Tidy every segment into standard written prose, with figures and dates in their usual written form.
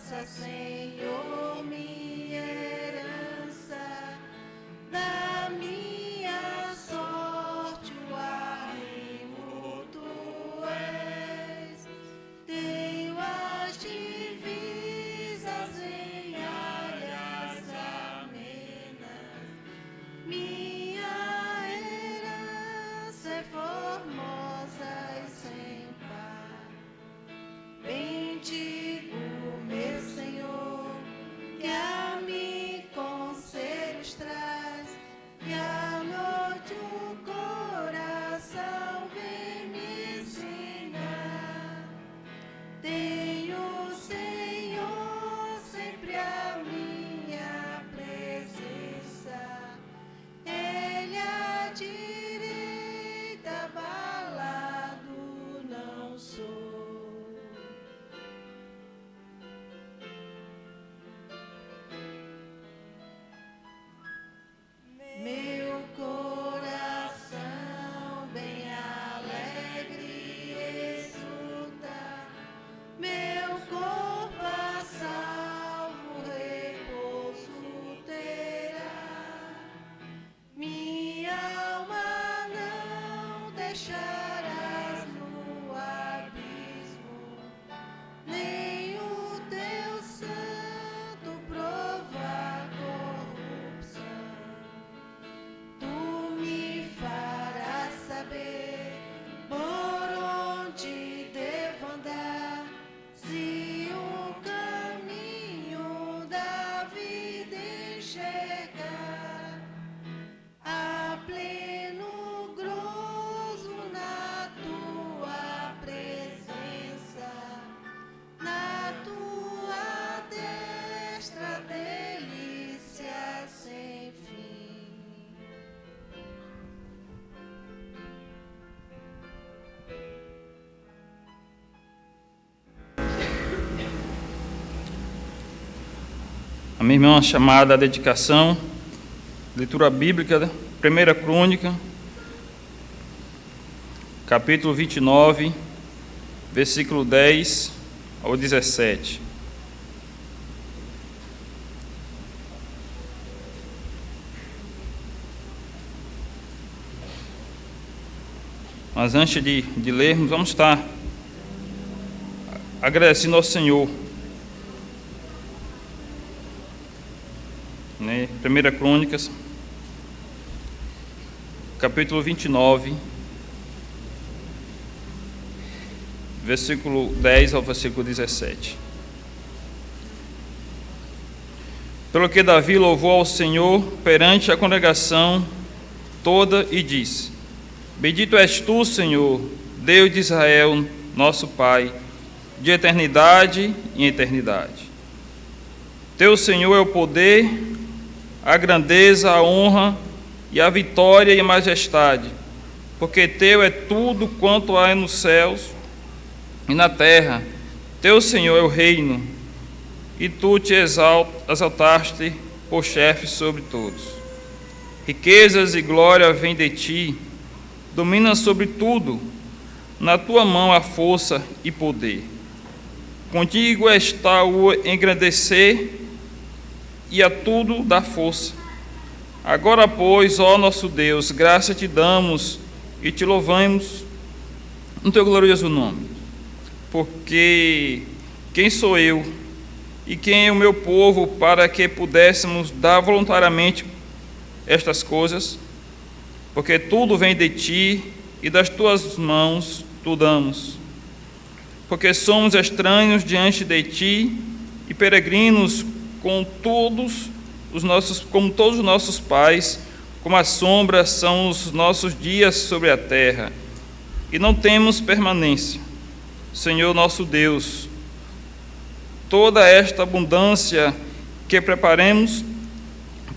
faça, Senhor, minha herança, da minha sorte o arrimo tu és. Tenho as divisas em áreas amenas, minha herança é formosa e sem par. Bendigo, meu Senhor, que a mim conselhos traz, e à noite o coração vem me ensinar. Tenho, Senhor, sempre a minha presença, Ele à direita, abalado não sou. Meu coração bem alegre exulta, meu corpo a salvo repouso terá. Minha alma não deixarás no abismo, nem o teu santo provar corrupção. Tu me farás saber por onde devo andar, se o caminho da vida enxergar. A pleno gozo na tua presença, na tua destra delícia sem fim. A minha irmã chamada à dedicação, leitura bíblica, 1 Crônica, capítulo 29, versículo 10 ao 17. Mas antes de lermos, vamos estar agradecendo ao Senhor. 1 Crônicas, capítulo 29, versículo 10 ao versículo 17. Pelo que Davi louvou ao Senhor perante a congregação toda e disse: Bendito és tu, Senhor, Deus de Israel, nosso Pai, de eternidade em eternidade. Teu, Senhor, é o poder, a grandeza, a honra e a vitória e a majestade, porque teu é tudo quanto há nos céus e na terra. Teu, Senhor, é o reino, e tu te exaltaste por chefe sobre todos. Riquezas e glória vêm de ti, dominas sobre tudo, na tua mão há força e poder. Contigo está o engrandecer e a tudo dá força. Agora, pois, ó nosso Deus, graça te damos e te louvamos no teu glorioso nome, porque quem sou eu e quem é o meu povo para que pudéssemos dar voluntariamente estas coisas? Porque tudo vem de ti e das tuas mãos tu damos. Porque somos estranhos diante de ti e peregrinos como todos os nossos pais, como a sombra são os nossos dias sobre a terra, e não temos permanência. Senhor nosso Deus, toda esta abundância que preparemos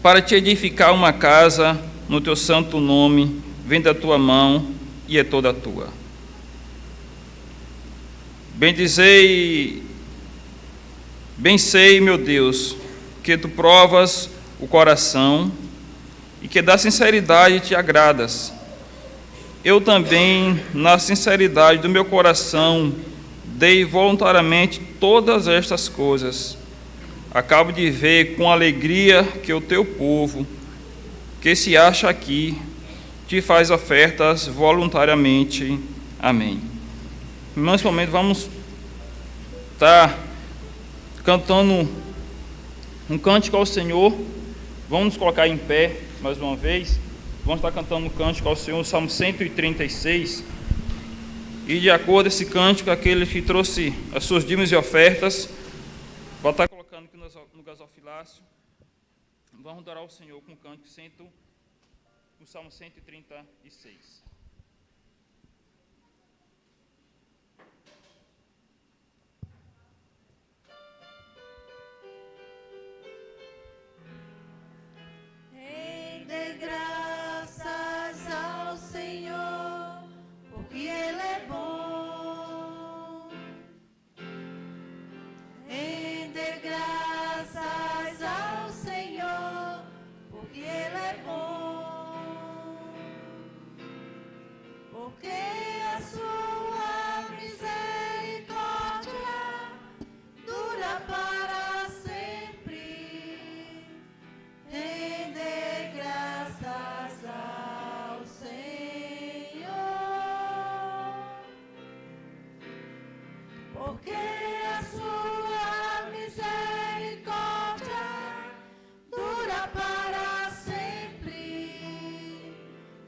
para te edificar uma casa no teu santo nome, vem da tua mão e é toda tua. Bem sei, meu Deus, que tu provas o coração e que da sinceridade te agradas. Eu também, na sinceridade do meu coração, dei voluntariamente todas estas coisas, acabo de ver com alegria que o teu povo, que se acha aqui, te faz ofertas voluntariamente. Amém. Nesse momento vamos estar cantando um cântico ao Senhor. Vamos nos colocar em pé mais uma vez. Vamos estar cantando um cântico ao Senhor, Salmo 136. E de acordo com esse cântico, aquele que trouxe as suas dízimos e ofertas, vai estar colocando aqui no gasofilácio. Vamos adorar o Senhor com o cântico o Salmo 136. Dê graças ao Senhor, porque Ele é bom. Dê graças ao Senhor, porque Ele é bom. Porque a sua misericórdia dura para sempre. Render graças ao Senhor, porque a sua misericórdia dura para sempre.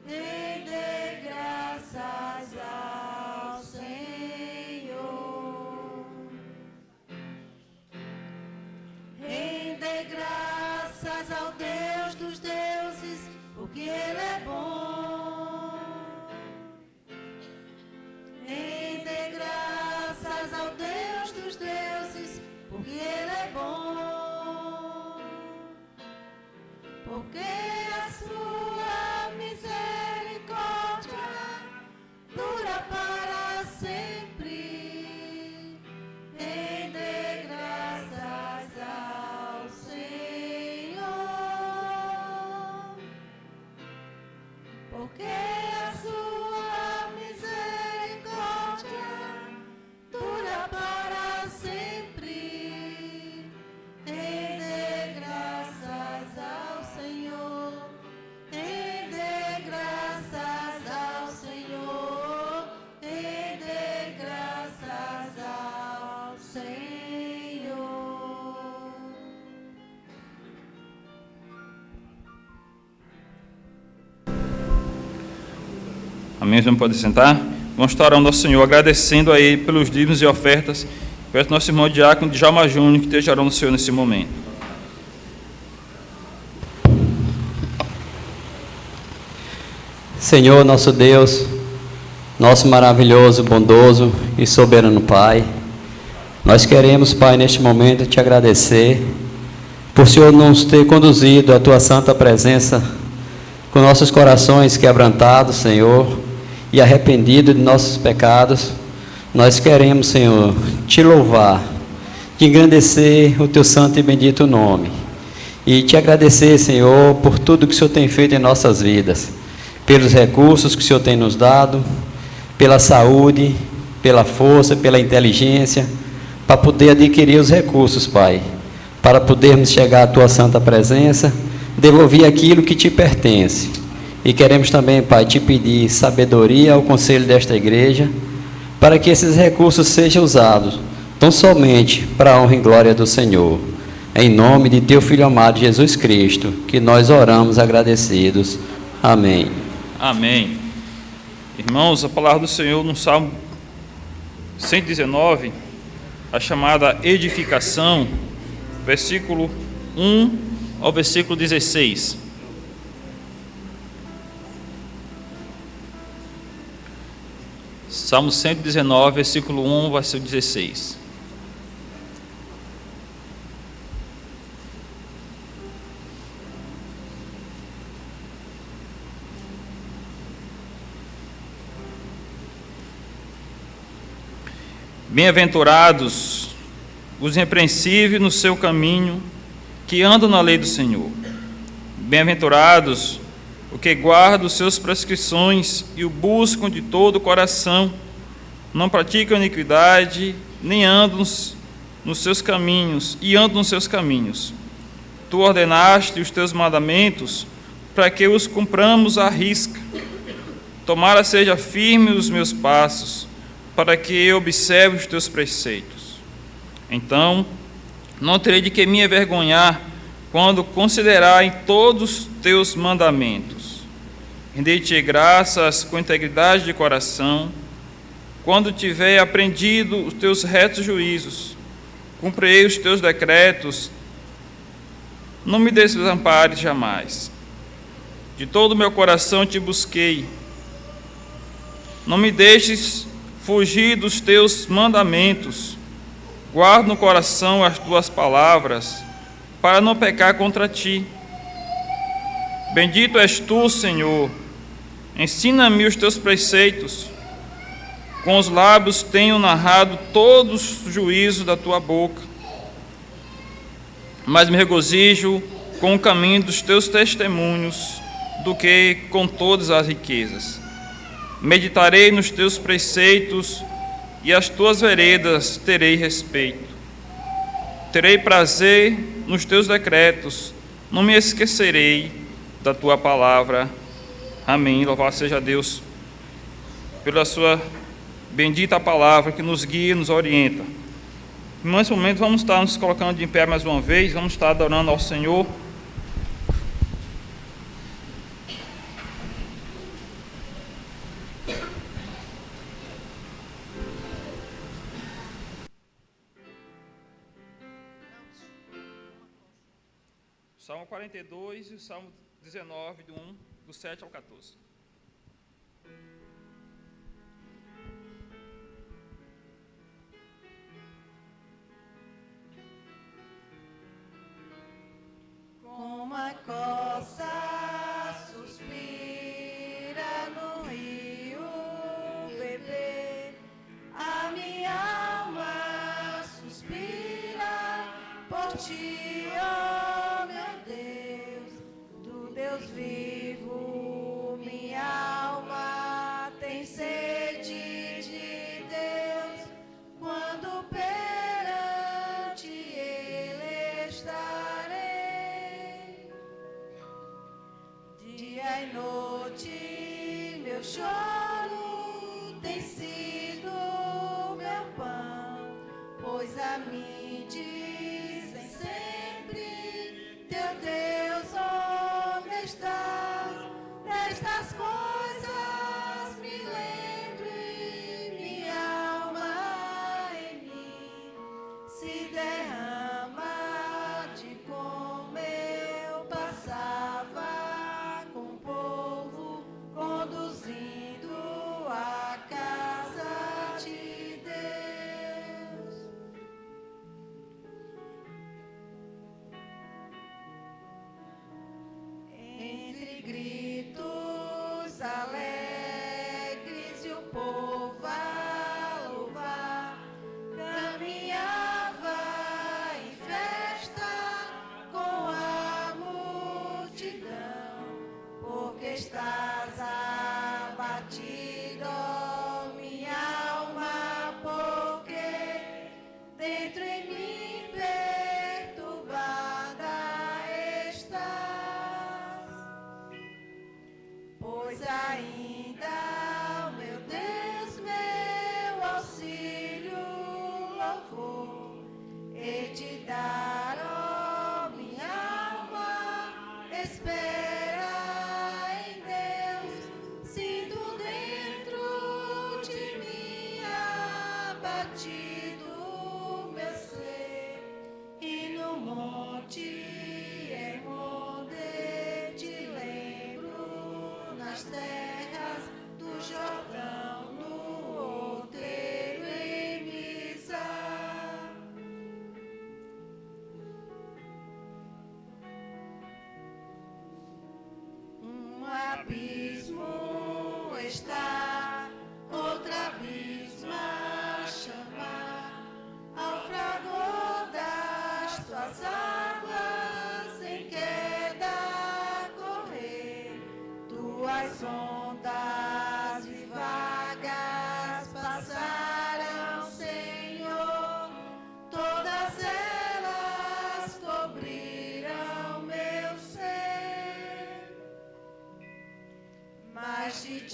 Render graças ao Senhor. Render graças ao Deus dos deuses, porque Ele é bom. Render graças ao Deus dos deuses, porque Ele é bom. Porque a sua misericórdia dura para sempre. Render graças ao Senhor, porque a sua misericórdia dura para sempre. Render graças ao Senhor, render graças ao Senhor, render graças ao Senhor. Amém? Você não pode sentar? Vamos estar orando ao Senhor, agradecendo a Ele pelos dízimos e ofertas. Peço nosso irmão diácono Djalma Júnior que esteja orando ao Senhor nesse momento. Senhor, nosso Deus, nosso maravilhoso, bondoso e soberano Pai, nós queremos, Pai, neste momento te agradecer por o Senhor nos ter conduzido à tua santa presença com nossos corações quebrantados, Senhor, e arrependidos de nossos pecados. Nós queremos, Senhor, te louvar, te engrandecer o teu santo e bendito nome e te agradecer, Senhor, por tudo que o Senhor tem feito em nossas vidas, pelos recursos que o Senhor tem nos dado, pela saúde, pela força, pela inteligência, para poder adquirir os recursos, Pai, para podermos chegar à tua santa presença, devolver aquilo que te pertence. E queremos também, Pai, te pedir sabedoria ao conselho desta igreja, para que esses recursos sejam usados tão somente para a honra e glória do Senhor. Em nome de teu Filho amado Jesus Cristo, que nós oramos agradecidos. Amém. Amém. Irmãos, a palavra do Senhor no Salmo 119, a chamada edificação, versículo 1 ao versículo 16. Salmo 119, versículo 1 ao versículo 16. Bem-aventurados os irrepreensíveis no seu caminho, que andam na lei do Senhor. Bem-aventurados os que guardam suas prescrições e o buscam de todo o coração, não praticam iniquidade, nem andam nos seus caminhos e ando nos seus caminhos. Tu ordenaste os teus mandamentos para que os cumpramos à risca. Tomara seja firme os meus passos, para que eu observe os teus preceitos. Então, não terei de que me envergonhar quando considerar em todos os teus mandamentos. Rendei-te graças com integridade de coração, quando tiver aprendido os teus retos juízos. Cumprirei os teus decretos, não me desampares jamais. De todo o meu coração te busquei. Não me deixes fugir dos teus mandamentos. Guardo no coração as tuas palavras, para não pecar contra ti. Bendito és tu, Senhor. Ensina-me os teus preceitos. Com os lábios tenho narrado todos os juízos da tua boca. Mas me regozijo com o caminho dos teus testemunhos do que com todas as riquezas. Meditarei nos teus preceitos e as tuas veredas terei respeito. Terei prazer nos teus decretos, não me esquecerei da tua palavra. Amém. Louvado seja Deus pela sua bendita palavra que nos guia e nos orienta. Nesse momento vamos estar nos colocando de pé mais uma vez, vamos estar adorando ao Senhor. Salmo 42 e o Salmo 19, do 7 ao 14. Como a coça suspira no rio beber, a minha alma suspira por ti, ó meu Deus, do Deus vivo. Minha alma tem sede de Deus, quando perante Ele estarei. Dia e noite meu choro tem sido meu pão, pois a mim dizem sempre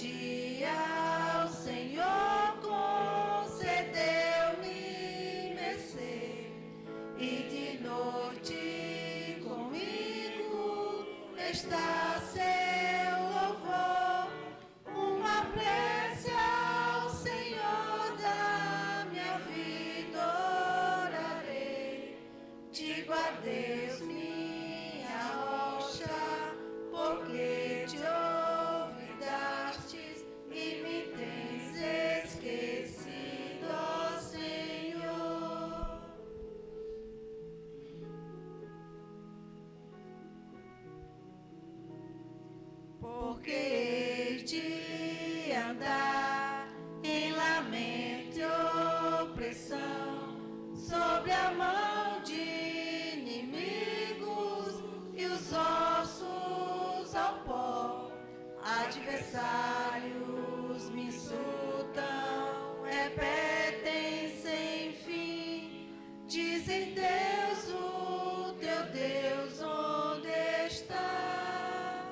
dia o Senhor concedeu-me mercê, e de noite comigo está seu louvor, uma prece ao Senhor da minha vida orarei. Digo a Deus, minha rocha, porque te olvidastes e me tens esquecido, ó Senhor. Porque hei de andar em lamento e opressão, sobre a mão de inimigos e os ossos ao pó. Adversários me insultam, repetem sem fim, dizem: Deus, o teu Deus, onde está?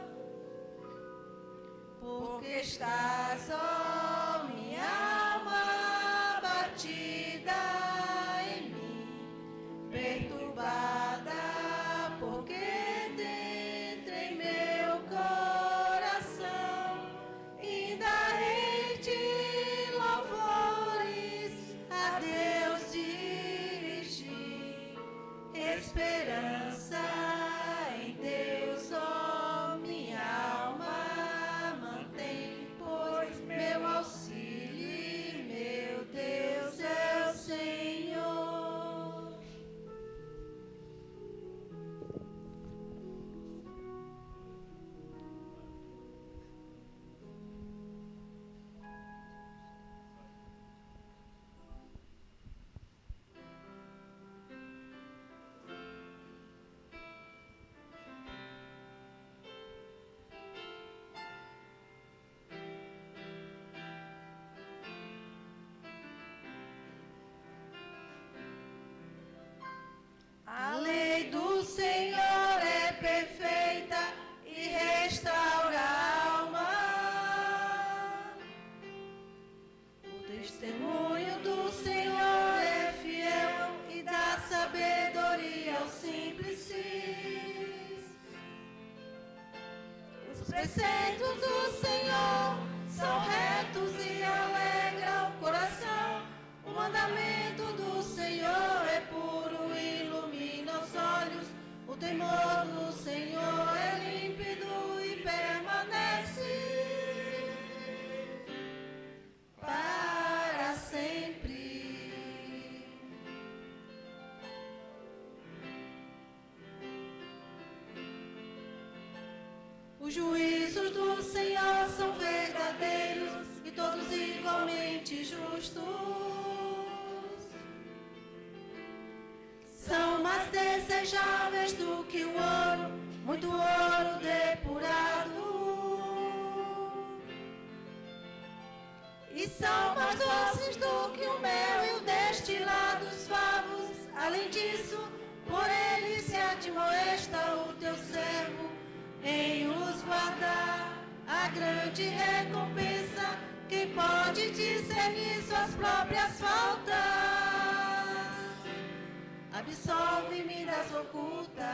Porque estás, ó minha alma, abatida em mim, perturbada, porque dentro em meu coração ainda hei de louvores a Deus dirigir, esperança em Deus, ó minha alma mantém, pois meu auxílio e meu Deus é o Senhor. A lei do Senhor é perfeita e restaura a alma. O testemunho do Senhor é fiel e dá sabedoria aos simples. Os preceitos do Senhor são retos e alegram o coração. O mandamento do Senhor é puro e ilumina os olhos. O temor do Senhor é límpido e permanece para sempre. Os juízos do Senhor são verdadeiros e todos igualmente justos. São mais desejáveis do que o ouro, muito ouro depurado. E são mais doces do que o mel e o destilado dos favos. Além disso, por ele se admoesta o teu servo em os guardar. A grande recompensa, quem pode discernir suas próprias faltas? Absolve-me das ocultas,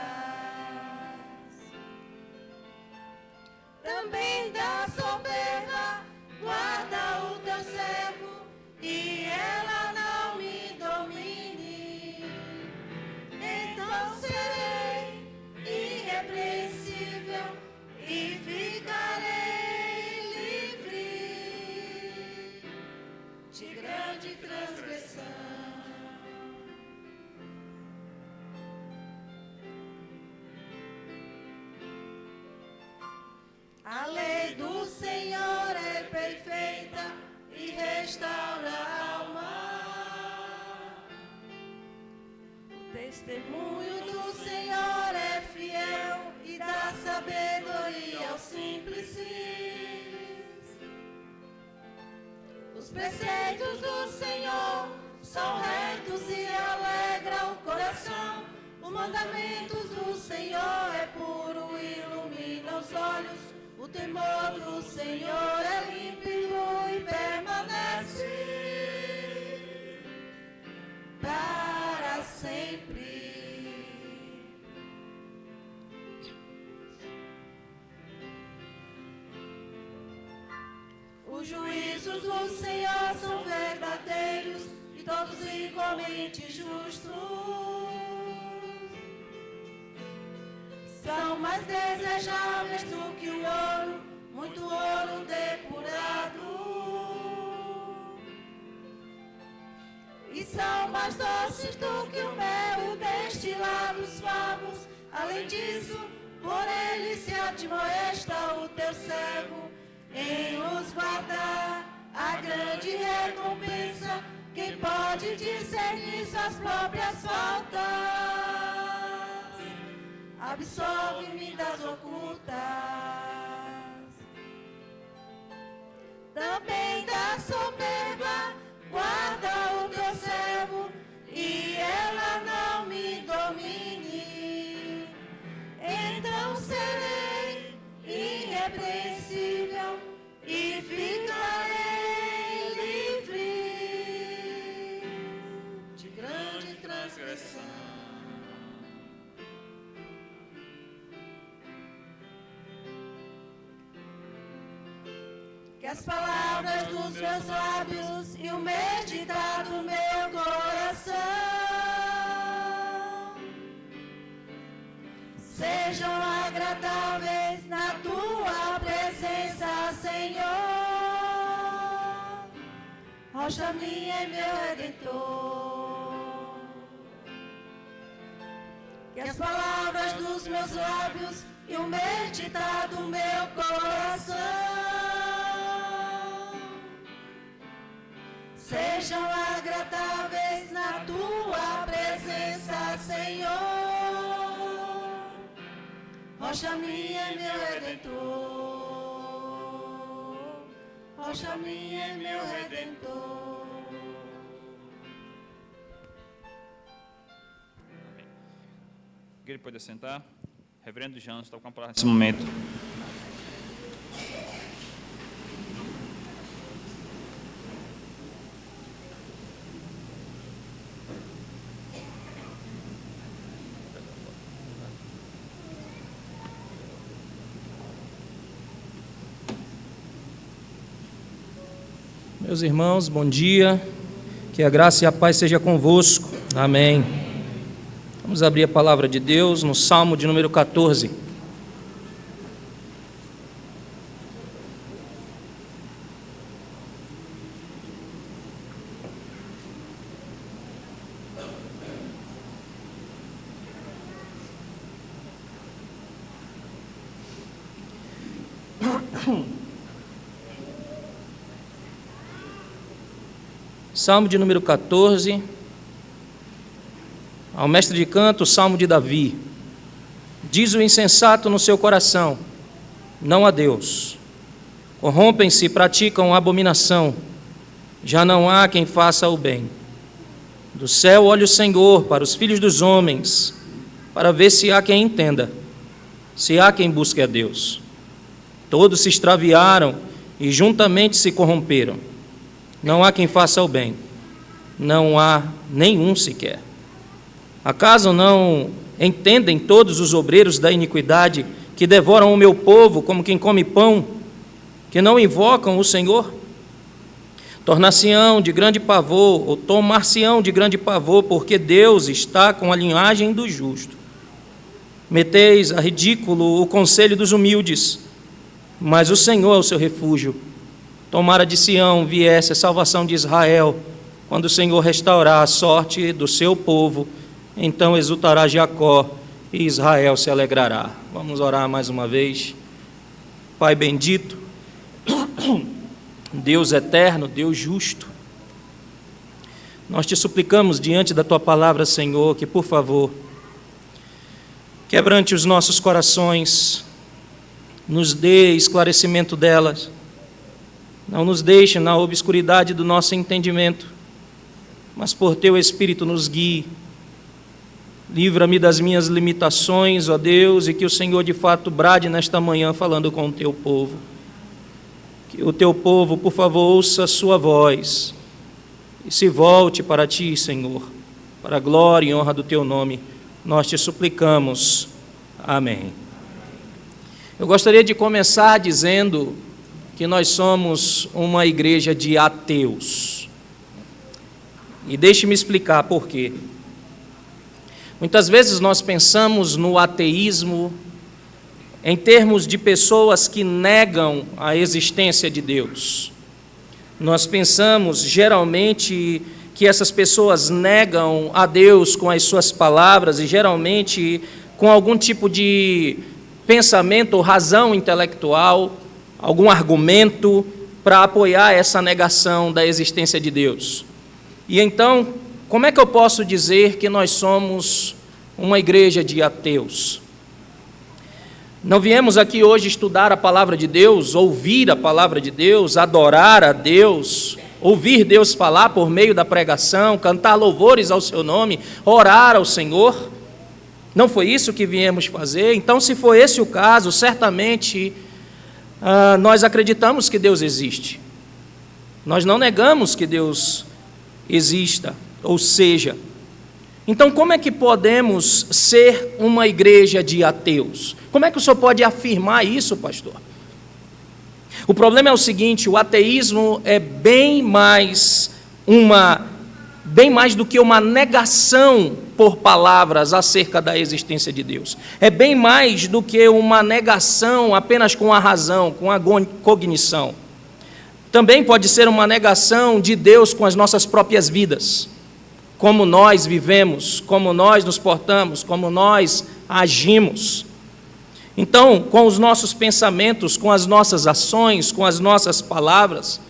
também da soberba, guarda o teu servo, e ela não me domine. Então serei irrepreensível e ficarei livre de grande transgressão. A lei do Senhor é perfeita e restaura a alma. O testemunho do Senhor é fiel e dá sabedoria aos simples. Os preceitos do Senhor são retos e alegram o coração. Os mandamentos do Senhor é puro e ilumina os olhos. O temor do Senhor é limpo juízos do Senhor são verdadeiros e todos igualmente justos. São mais desejáveis do que o ouro, muito ouro depurado. E são mais doces do que o mel e o destilados favos. Além disso, por ele se admoesta o teu servo, em os guardar a grande recompensa. Quem pode discernir suas próprias faltas? Absolve-me das ocultas, também da soberba guarda o teu servo, e ela não me domine. Então serei irrepreensível e ficarei livre de grande transgressão. Que as palavras dos meus lábios e o meditar do meu coração sejam agradáveis na tua presença, Senhor, rocha minha e meu Redentor. Que as palavras dos meus lábios e o meditar do meu coração sejam agradáveis na tua presença, Senhor, rocha minha e meu Redentor, rocha minha e meu Redentor. Ele pode assentar. Reverendo Janos está com a palavra nesse momento. Meus irmãos, bom dia, que a graça e a paz seja convosco, amém. Vamos abrir a palavra de Deus no Salmo de número 14. Salmo de número 14, ao mestre de canto, o Salmo de Davi. Diz o insensato no seu coração: não há Deus. Corrompem-se e praticam abominação, já não há quem faça o bem. Do céu olha o Senhor para os filhos dos homens, para ver se há quem entenda, se há quem busque a Deus. Todos se extraviaram e juntamente se corromperam. Não há quem faça o bem, não há nenhum sequer. Acaso não entendem todos os obreiros da iniquidade que devoram o meu povo como quem come pão, que não invocam o Senhor? Tornar-se-ão de grande pavor, ou tomar-se-ão de grande pavor, porque Deus está com a linhagem do justo. Meteis a ridículo o conselho dos humildes, mas o Senhor é o seu refúgio. Tomara de Sião viesse a salvação de Israel, quando o Senhor restaurar a sorte do seu povo, então exultará Jacó e Israel se alegrará. Vamos orar mais uma vez. Pai bendito, Deus eterno, Deus justo, nós te suplicamos diante da tua palavra, Senhor, que por favor, quebrante os nossos corações, nos dê esclarecimento delas, não nos deixe na obscuridade do nosso entendimento, mas por teu Espírito nos guie. Livra-me das minhas limitações, ó Deus, e que o Senhor de fato brade nesta manhã falando com o teu povo. Que o teu povo, por favor, ouça a sua voz e se volte para ti, Senhor, para a glória e honra do teu nome. Nós te suplicamos. Amém. Eu gostaria de começar dizendo que nós somos uma igreja de ateus. E deixe-me explicar por quê. Muitas vezes nós pensamos no ateísmo em termos de pessoas que negam a existência de Deus. Nós pensamos, geralmente, que essas pessoas negam a Deus com as suas palavras e, geralmente, com algum tipo de pensamento ou razão intelectual, algum argumento para apoiar essa negação da existência de Deus. E então, como é que eu posso dizer que nós somos uma igreja de ateus? Não viemos aqui hoje estudar a palavra de Deus, ouvir a palavra de Deus, adorar a Deus, ouvir Deus falar por meio da pregação, cantar louvores ao seu nome, orar ao Senhor. Não foi isso que viemos fazer? Então, se for esse o caso, certamente nós acreditamos que Deus existe. Nós não negamos que Deus exista, ou seja. Então, como é que podemos ser uma igreja de ateus? Como é que o senhor pode afirmar isso, pastor? O problema é o seguinte: o ateísmo é bem mais do que uma negação por palavras acerca da existência de Deus. É bem mais do que uma negação apenas com a razão, com a cognição. Também pode ser uma negação de Deus com as nossas próprias vidas. Como nós vivemos, como nós nos portamos, como nós agimos. Então, com os nossos pensamentos, com as nossas ações, com as nossas palavras,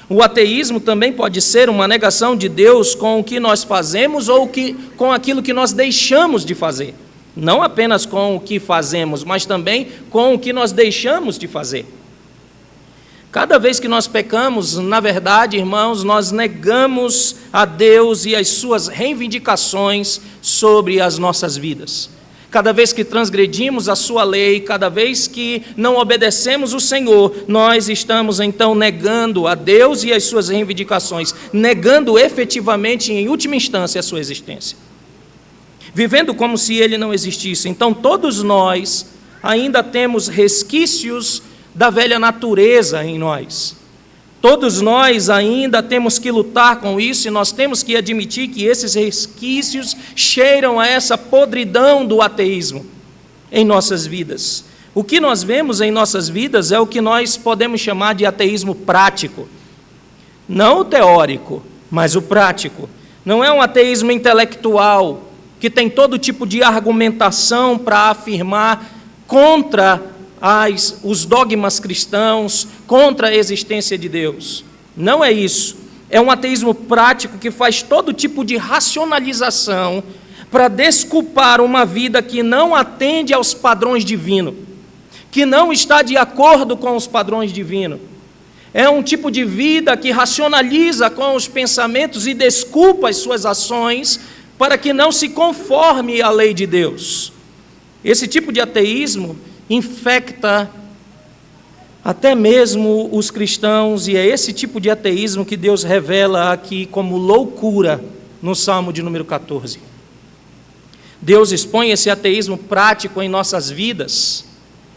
o ateísmo também pode ser uma negação de Deus com o que nós fazemos ou com aquilo que nós deixamos de fazer. Não apenas com o que fazemos, mas também com o que nós deixamos de fazer. Cada vez que nós pecamos, na verdade, irmãos, nós negamos a Deus e as suas reivindicações sobre as nossas vidas. Cada vez que transgredimos a sua lei, cada vez que não obedecemos o Senhor, nós estamos então negando a Deus e as suas reivindicações, negando efetivamente, em última instância, a sua existência. Vivendo como se ele não existisse. Então, todos nós ainda temos resquícios da velha natureza em nós. Todos nós ainda temos que lutar com isso e nós temos que admitir que esses resquícios cheiram a essa podridão do ateísmo em nossas vidas. O que nós vemos em nossas vidas é o que nós podemos chamar de ateísmo prático. Não o teórico, mas o prático. Não é um ateísmo intelectual que tem todo tipo de argumentação para afirmar contra os dogmas cristãos, contra a existência de Deus. Não é isso. É um ateísmo prático que faz todo tipo de racionalização para desculpar uma vida que não atende aos padrões divinos, que não está de acordo com os padrões divinos. É um tipo de vida que racionaliza com os pensamentos e desculpa as suas ações para que não se conforme à lei de Deus. Esse tipo de ateísmo infecta até mesmo os cristãos, e é esse tipo de ateísmo que Deus revela aqui como loucura no Salmo de número 14. Deus expõe esse ateísmo prático em nossas vidas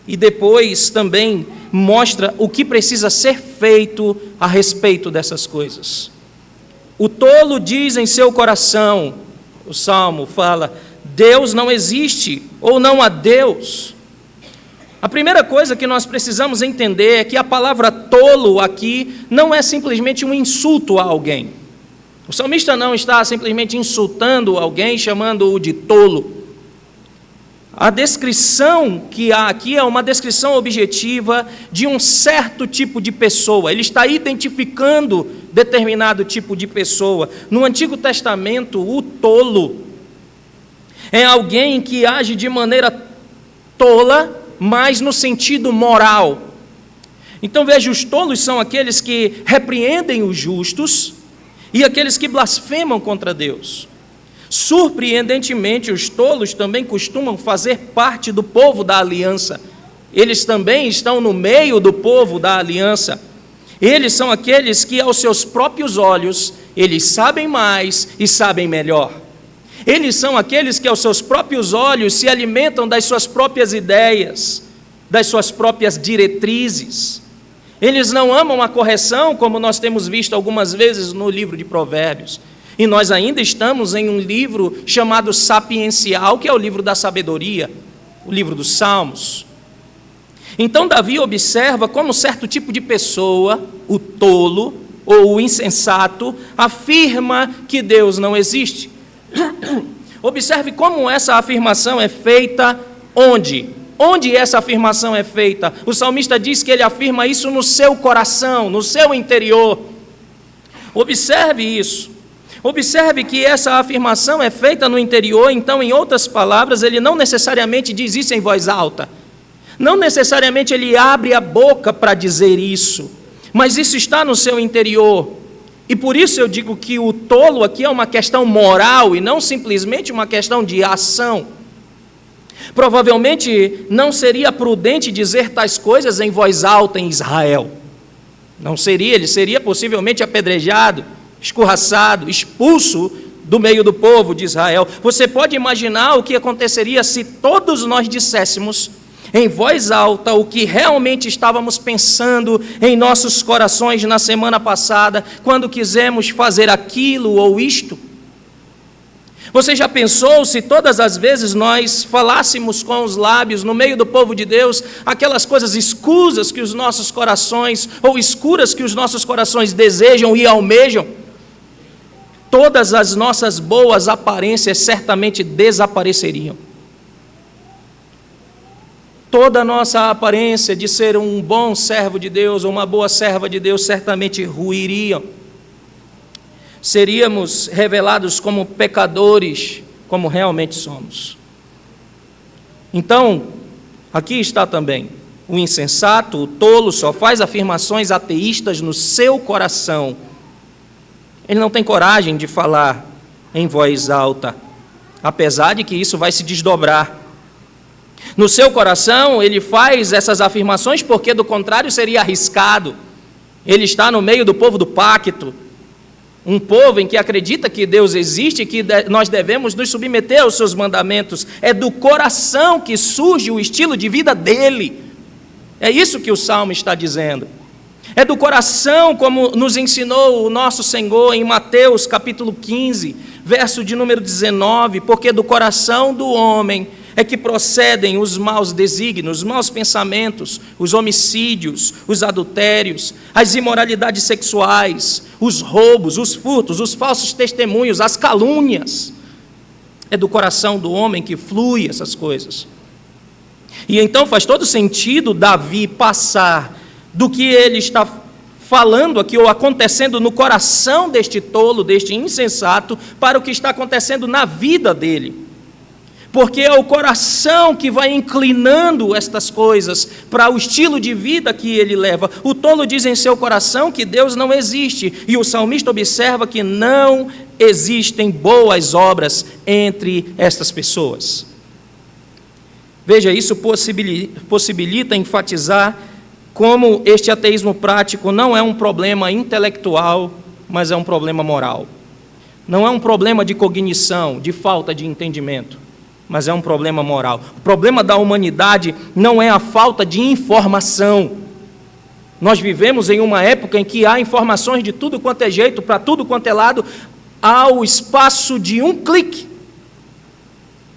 e depois também mostra o que precisa ser feito a respeito dessas coisas. O tolo diz em seu coração, o Salmo fala, Deus não existe ou não há Deus. A primeira coisa que nós precisamos entender é que a palavra tolo aqui não é simplesmente um insulto a alguém. O salmista não está simplesmente insultando alguém, chamando-o de tolo. A descrição que há aqui é uma descrição objetiva de um certo tipo de pessoa. Ele está identificando determinado tipo de pessoa. No Antigo Testamento, o tolo é alguém que age de maneira tola, mas no sentido moral. Então veja, os tolos são aqueles que repreendem os justos e aqueles que blasfemam contra Deus. Surpreendentemente, os tolos também costumam fazer parte do povo da aliança. Eles também estão no meio do povo da aliança. Eles são aqueles que, aos seus próprios olhos, eles sabem mais e sabem melhor. Eles são aqueles que, aos seus próprios olhos, se alimentam das suas próprias ideias, das suas próprias diretrizes. Eles não amam a correção, como nós temos visto algumas vezes no livro de Provérbios. E nós ainda estamos em um livro chamado Sapiencial, que é o livro da sabedoria, o livro dos Salmos. Então Davi observa como certo tipo de pessoa, o tolo ou o insensato, afirma que Deus não existe. Observe como essa afirmação é feita onde? Onde essa afirmação é feita? O salmista diz que ele afirma isso no seu coração, no seu interior. Observe isso. Observe que essa afirmação é feita no interior, então, em outras palavras, ele não necessariamente diz isso em voz alta. Não necessariamente ele abre a boca para dizer isso, mas isso está no seu interior. E por isso eu digo que o tolo aqui é uma questão moral e não simplesmente uma questão de ação. Provavelmente não seria prudente dizer tais coisas em voz alta em Israel. Não seria, ele seria possivelmente apedrejado, escorraçado, expulso do meio do povo de Israel. Você pode imaginar o que aconteceria se todos nós disséssemos em voz alta o que realmente estávamos pensando em nossos corações na semana passada, quando quisemos fazer aquilo ou isto? Você já pensou se todas as vezes nós falássemos com os lábios no meio do povo de Deus aquelas coisas escusas que os nossos corações, ou escuras que os nossos corações desejam e almejam? Todas as nossas boas aparências certamente desapareceriam. Toda a nossa aparência de ser um bom servo de Deus ou uma boa serva de Deus certamente ruiriam. Seríamos revelados como pecadores, como realmente somos. Então, aqui está também, o insensato, o tolo, só faz afirmações ateístas no seu coração. Ele não tem coragem de falar em voz alta, apesar de que isso vai se desdobrar. No seu coração, ele faz essas afirmações porque, do contrário, seria arriscado. Ele está no meio do povo do pacto, um povo em que acredita que Deus existe e que nós devemos nos submeter aos seus mandamentos. É do coração que surge o estilo de vida dele. É isso que o Salmo está dizendo. É do coração, como nos ensinou o nosso Senhor em Mateus capítulo 15, verso de número 19, porque do coração do homem é que procedem os maus desígnios, os maus pensamentos, os homicídios, os adultérios, as imoralidades sexuais, os roubos, os furtos, os falsos testemunhos, as calúnias. É do coração do homem que flui essas coisas. E então faz todo sentido Davi passar do que ele está falando aqui, ou acontecendo no coração deste tolo, deste insensato, para o que está acontecendo na vida dele. Porque é o coração que vai inclinando estas coisas para o estilo de vida que ele leva. O tolo diz em seu coração que Deus não existe, e o salmista observa que não existem boas obras entre estas pessoas. Veja, isso possibilita enfatizar como este ateísmo prático não é um problema intelectual, mas é um problema moral. Não é um problema de cognição, de falta de entendimento, mas é um problema moral. O problema da humanidade não é a falta de informação. Nós vivemos em uma época em que há informações de tudo quanto é jeito, para tudo quanto é lado, ao espaço de um clique.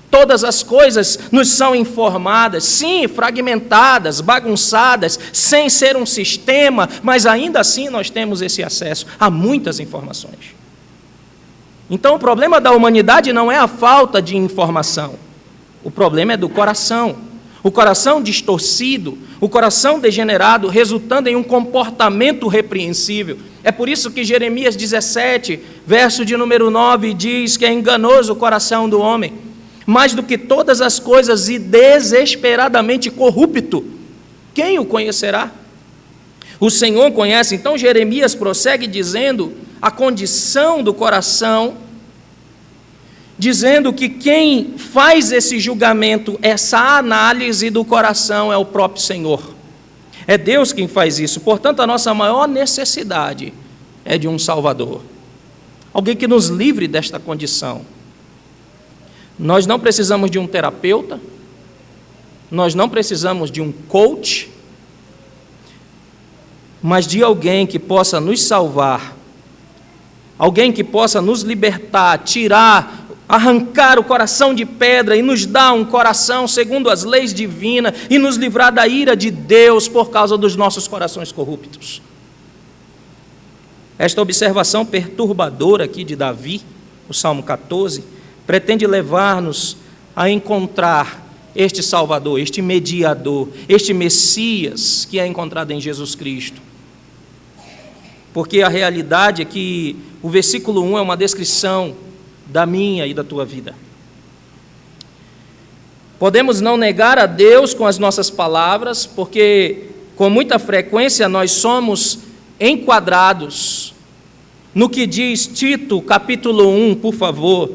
Todas as coisas nos são informadas, sim, fragmentadas, bagunçadas, sem ser um sistema, mas ainda assim nós temos esse acesso a muitas informações. Então o problema da humanidade não é a falta de informação, o problema é do coração. O coração distorcido, o coração degenerado, resultando em um comportamento repreensível. É por isso que Jeremias 17, verso de número 9, diz que é enganoso o coração do homem, mais do que todas as coisas, e desesperadamente corrupto. Quem o conhecerá? O Senhor conhece. Então Jeremias prossegue dizendo a condição do coração, dizendo que quem faz esse julgamento, essa análise do coração, é o próprio Senhor. É Deus quem faz isso. Portanto, a nossa maior necessidade é de um Salvador, alguém que nos livre desta condição. Nós não precisamos de um terapeuta, nós não precisamos de um coach, mas de alguém que possa nos salvar, alguém que possa nos libertar, tirar, arrancar o coração de pedra e nos dar um coração segundo as leis divinas e nos livrar da ira de Deus por causa dos nossos corações corruptos. Esta observação perturbadora aqui de Davi, o Salmo 14, pretende levar-nos a encontrar este Salvador, este mediador, este Messias que é encontrado em Jesus Cristo. Porque a realidade é que o versículo 1 é uma descrição da minha e da tua vida. Podemos não negar a Deus com as nossas palavras, porque com muita frequência nós somos enquadrados no que diz Tito, capítulo 1, por favor.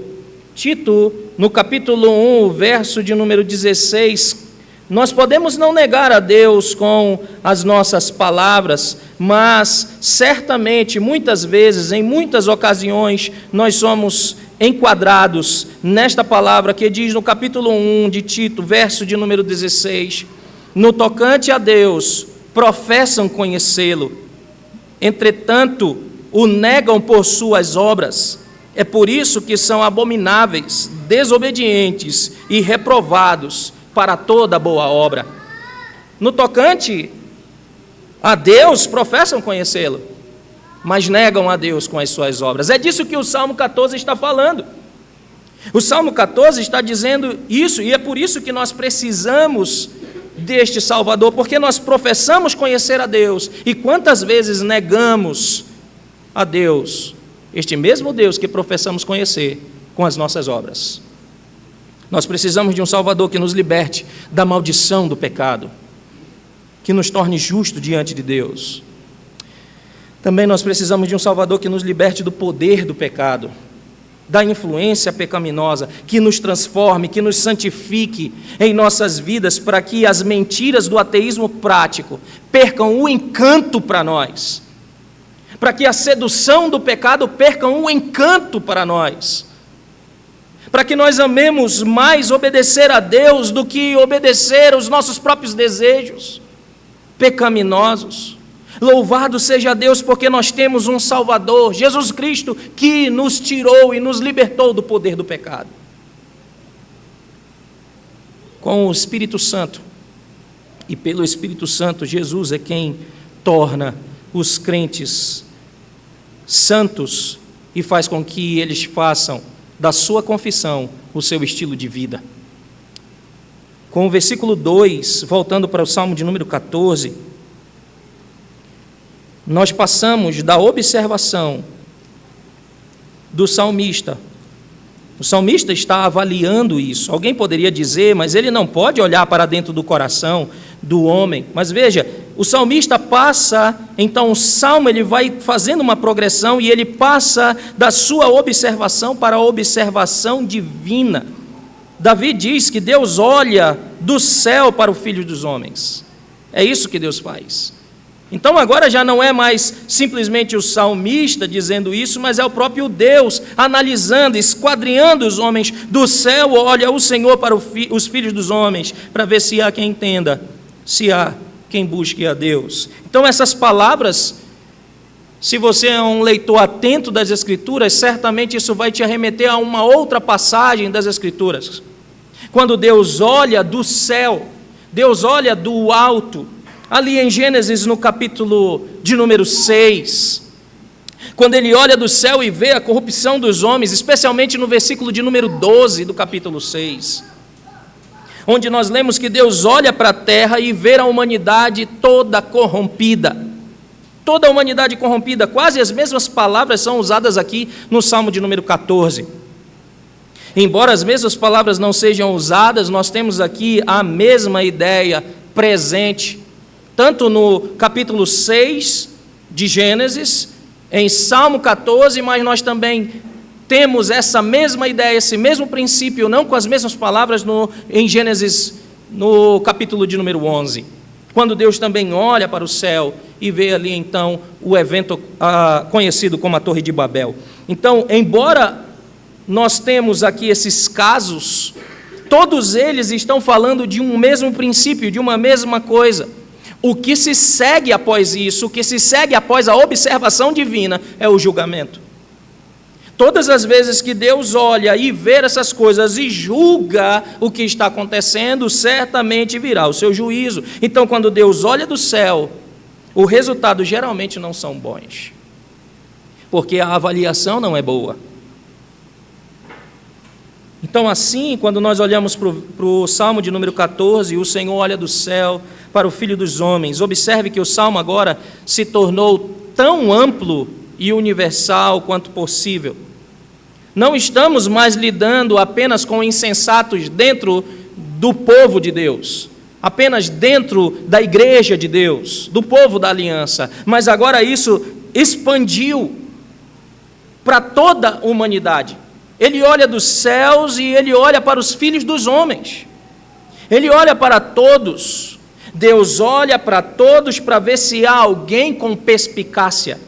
Tito, no capítulo 1, verso de número 16, nós podemos não negar a Deus com as nossas palavras, mas certamente, muitas vezes, em muitas ocasiões, nós somos enquadrados nesta palavra que diz no capítulo 1 de Tito, verso de número 16, no tocante a Deus, professam conhecê-lo, entretanto, o negam por suas obras. É por isso que são abomináveis, desobedientes e reprovados para toda boa obra. No tocante a Deus, professam conhecê-lo, mas negam a Deus com as suas obras. É disso que o Salmo 14 está falando. O Salmo 14 está dizendo isso, e é por isso que nós precisamos deste Salvador, porque nós professamos conhecer a Deus, e quantas vezes negamos a Deus, este mesmo Deus que professamos conhecer, com as nossas obras. Nós precisamos de um Salvador que nos liberte da maldição do pecado, que nos torne justos diante de Deus. Também nós precisamos de um Salvador que nos liberte do poder do pecado, da influência pecaminosa, que nos transforme, que nos santifique em nossas vidas, para que as mentiras do ateísmo prático percam o encanto para nós, para que a sedução do pecado percam o encanto para nós, para que nós amemos mais obedecer a Deus do que obedecer aos nossos próprios desejos pecaminosos. Louvado seja Deus, porque nós temos um Salvador, Jesus Cristo, que nos tirou e nos libertou do poder do pecado. Com o Espírito Santo, e pelo Espírito Santo, Jesus é quem torna os crentes santos e faz com que eles façam da sua confissão o seu estilo de vida. Com o versículo 2, voltando para o Salmo de número 14, nós passamos da observação do salmista. O salmista está avaliando isso. Alguém poderia dizer, mas ele não pode olhar para dentro do coração do homem. Mas veja, o salmista passa, então o salmo ele vai fazendo uma progressão e ele passa da sua observação para a observação divina. Davi diz que Deus olha do céu para o filho dos homens. É isso que Deus faz. Então agora já não é mais simplesmente o salmista dizendo isso, mas é o próprio Deus analisando, esquadrinhando os homens do céu. Olha o Senhor para os filhos dos homens, para ver se há quem entenda, se há quem busque a Deus. Então essas palavras, se você é um leitor atento das Escrituras, certamente isso vai te arremeter a uma outra passagem das Escrituras. Quando Deus olha do céu, Deus olha do alto, ali em Gênesis, no capítulo de número 6, quando ele olha do céu e vê a corrupção dos homens, especialmente no versículo de número 12 do capítulo 6, onde nós lemos que Deus olha para a terra e vê a humanidade toda corrompida. Toda a humanidade corrompida, quase as mesmas palavras são usadas aqui no Salmo de número 14. Embora as mesmas palavras não sejam usadas, nós temos aqui a mesma ideia presente, tanto no capítulo 6 de Gênesis, em Salmo 14, mas nós também temos essa mesma ideia, esse mesmo princípio, não com as mesmas palavras, em Gênesis, no capítulo de número 11, quando Deus também olha para o céu e vê ali, então, o evento conhecido como a Torre de Babel. Então, embora nós temos aqui esses casos, todos eles estão falando de um mesmo princípio, de uma mesma coisa. o que se segue após isso, o que se segue após a observação divina, é o julgamento. Todas as vezes que Deus olha e vê essas coisas e julga o que está acontecendo, certamente virá o seu juízo. Então, quando Deus olha do céu, o resultado geralmente não são bons, porque a avaliação não é boa. Então, assim, quando nós olhamos para o Salmo de número 14, o Senhor olha do céu para o Filho dos Homens. Observe que o Salmo agora se tornou tão amplo e universal quanto possível. Não estamos mais lidando apenas com insensatos dentro do povo de Deus, apenas dentro da igreja de Deus, do povo da aliança, mas agora isso expandiu para toda a humanidade. Ele olha dos céus e ele olha para os filhos dos homens. Ele olha para todos. Deus olha para todos para ver se há alguém com perspicácia,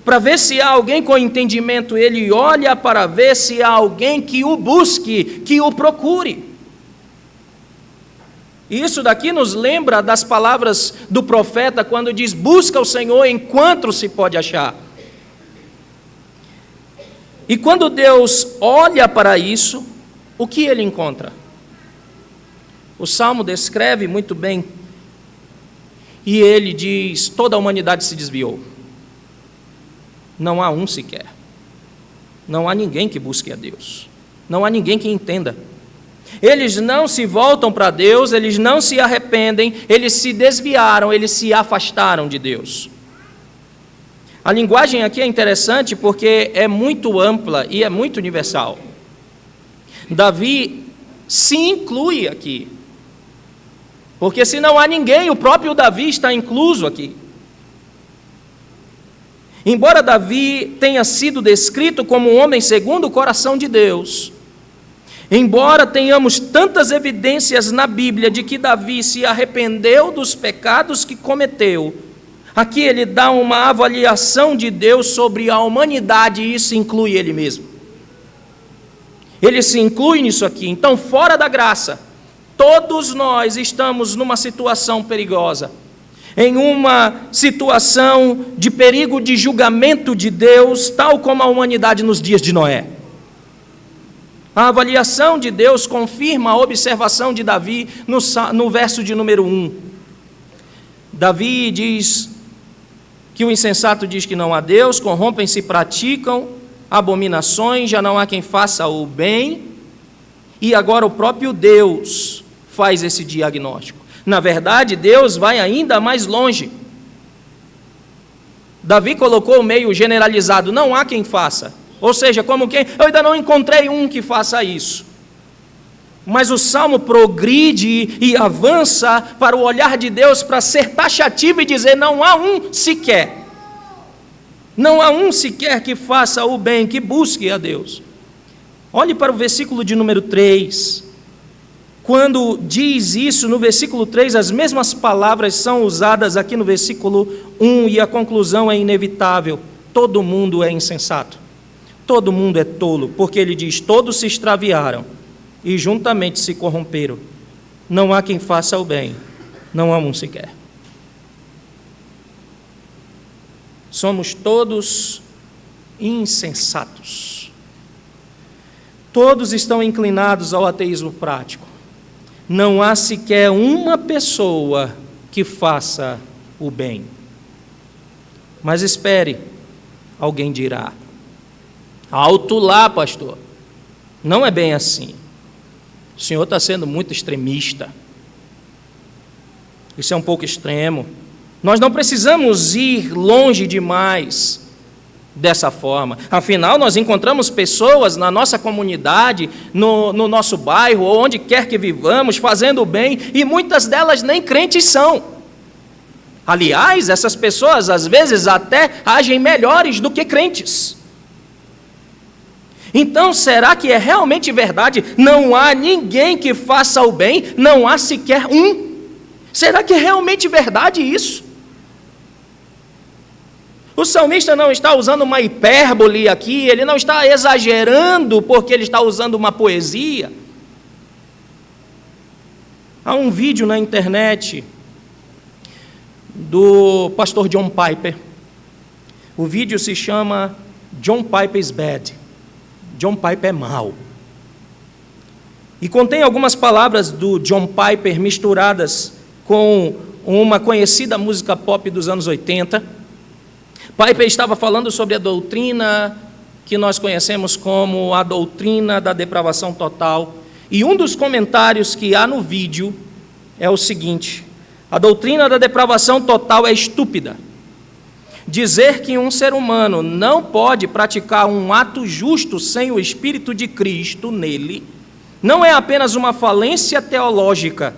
para ver se há alguém com entendimento. Ele olha para ver se há alguém que o busque, que o procure. E isso daqui nos lembra das palavras do profeta quando diz: busca o Senhor enquanto se pode achar. E quando Deus olha para isso, o que ele encontra? O Salmo descreve muito bem, e ele diz: toda a humanidade se desviou. Não há um sequer. Não há ninguém que busque a Deus. Não há ninguém que entenda. Eles não se voltam para Deus, eles não se arrependem, eles se desviaram, eles se afastaram de Deus. A linguagem aqui é interessante porque é muito ampla e é muito universal. Davi se inclui aqui, porque se não há ninguém, o próprio Davi está incluso aqui. Embora Davi tenha sido descrito como um homem segundo o coração de Deus, embora tenhamos tantas evidências na Bíblia de que Davi se arrependeu dos pecados que cometeu, aqui ele dá uma avaliação de Deus sobre a humanidade, e isso inclui ele mesmo. Ele se inclui nisso aqui. Então, fora da graça, todos nós estamos numa situação perigosa, em uma situação de perigo de julgamento de Deus, tal como a humanidade nos dias de Noé. A avaliação de Deus confirma a observação de Davi no verso de número 1. Davi diz que o insensato diz que não há Deus, corrompem-se e praticam abominações, já não há quem faça o bem, e agora o próprio Deus faz esse diagnóstico. Na verdade, Deus vai ainda mais longe. Davi colocou meio generalizado: não há quem faça. Ou seja, como quem? Eu ainda não encontrei um que faça isso. Mas o Salmo progride e avança para o olhar de Deus para ser taxativo e dizer: não há um sequer. Não há um sequer que faça o bem, que busque a Deus. Olhe para o versículo de número 3. Quando diz isso, no versículo 3, as mesmas palavras são usadas aqui no versículo 1, e a conclusão é inevitável: todo mundo é insensato, todo mundo é tolo, porque ele diz: todos se extraviaram e juntamente se corromperam, não há quem faça o bem, não há um sequer. Somos todos insensatos, todos estão inclinados ao ateísmo prático. Não há sequer uma pessoa que faça o bem. Mas espere, alguém dirá: alto lá, pastor, não é bem assim. O senhor está sendo muito extremista. Isso é um pouco extremo. Nós não precisamos ir longe demais dessa forma. Afinal, nós encontramos pessoas na nossa comunidade, no nosso bairro, ou onde quer que vivamos, fazendo o bem, e muitas delas nem crentes são. Aliás, essas pessoas às vezes até agem melhores do que crentes. Então, será que é realmente verdade? Não há ninguém que faça o bem, não há sequer um. Será que é realmente verdade isso? O salmista não está usando uma hipérbole aqui, ele não está exagerando porque ele está usando uma poesia. Há um vídeo na internet do pastor John Piper. O vídeo se chama John Piper's Bad. John Piper é mau. E contém algumas palavras do John Piper misturadas com uma conhecida música pop dos anos 80. Piper estava falando sobre a doutrina que nós conhecemos como a doutrina da depravação total. E um dos comentários que há no vídeo é o seguinte: a doutrina da depravação total é estúpida. Dizer que um ser humano não pode praticar um ato justo sem o Espírito de Cristo nele, não é apenas uma falência teológica,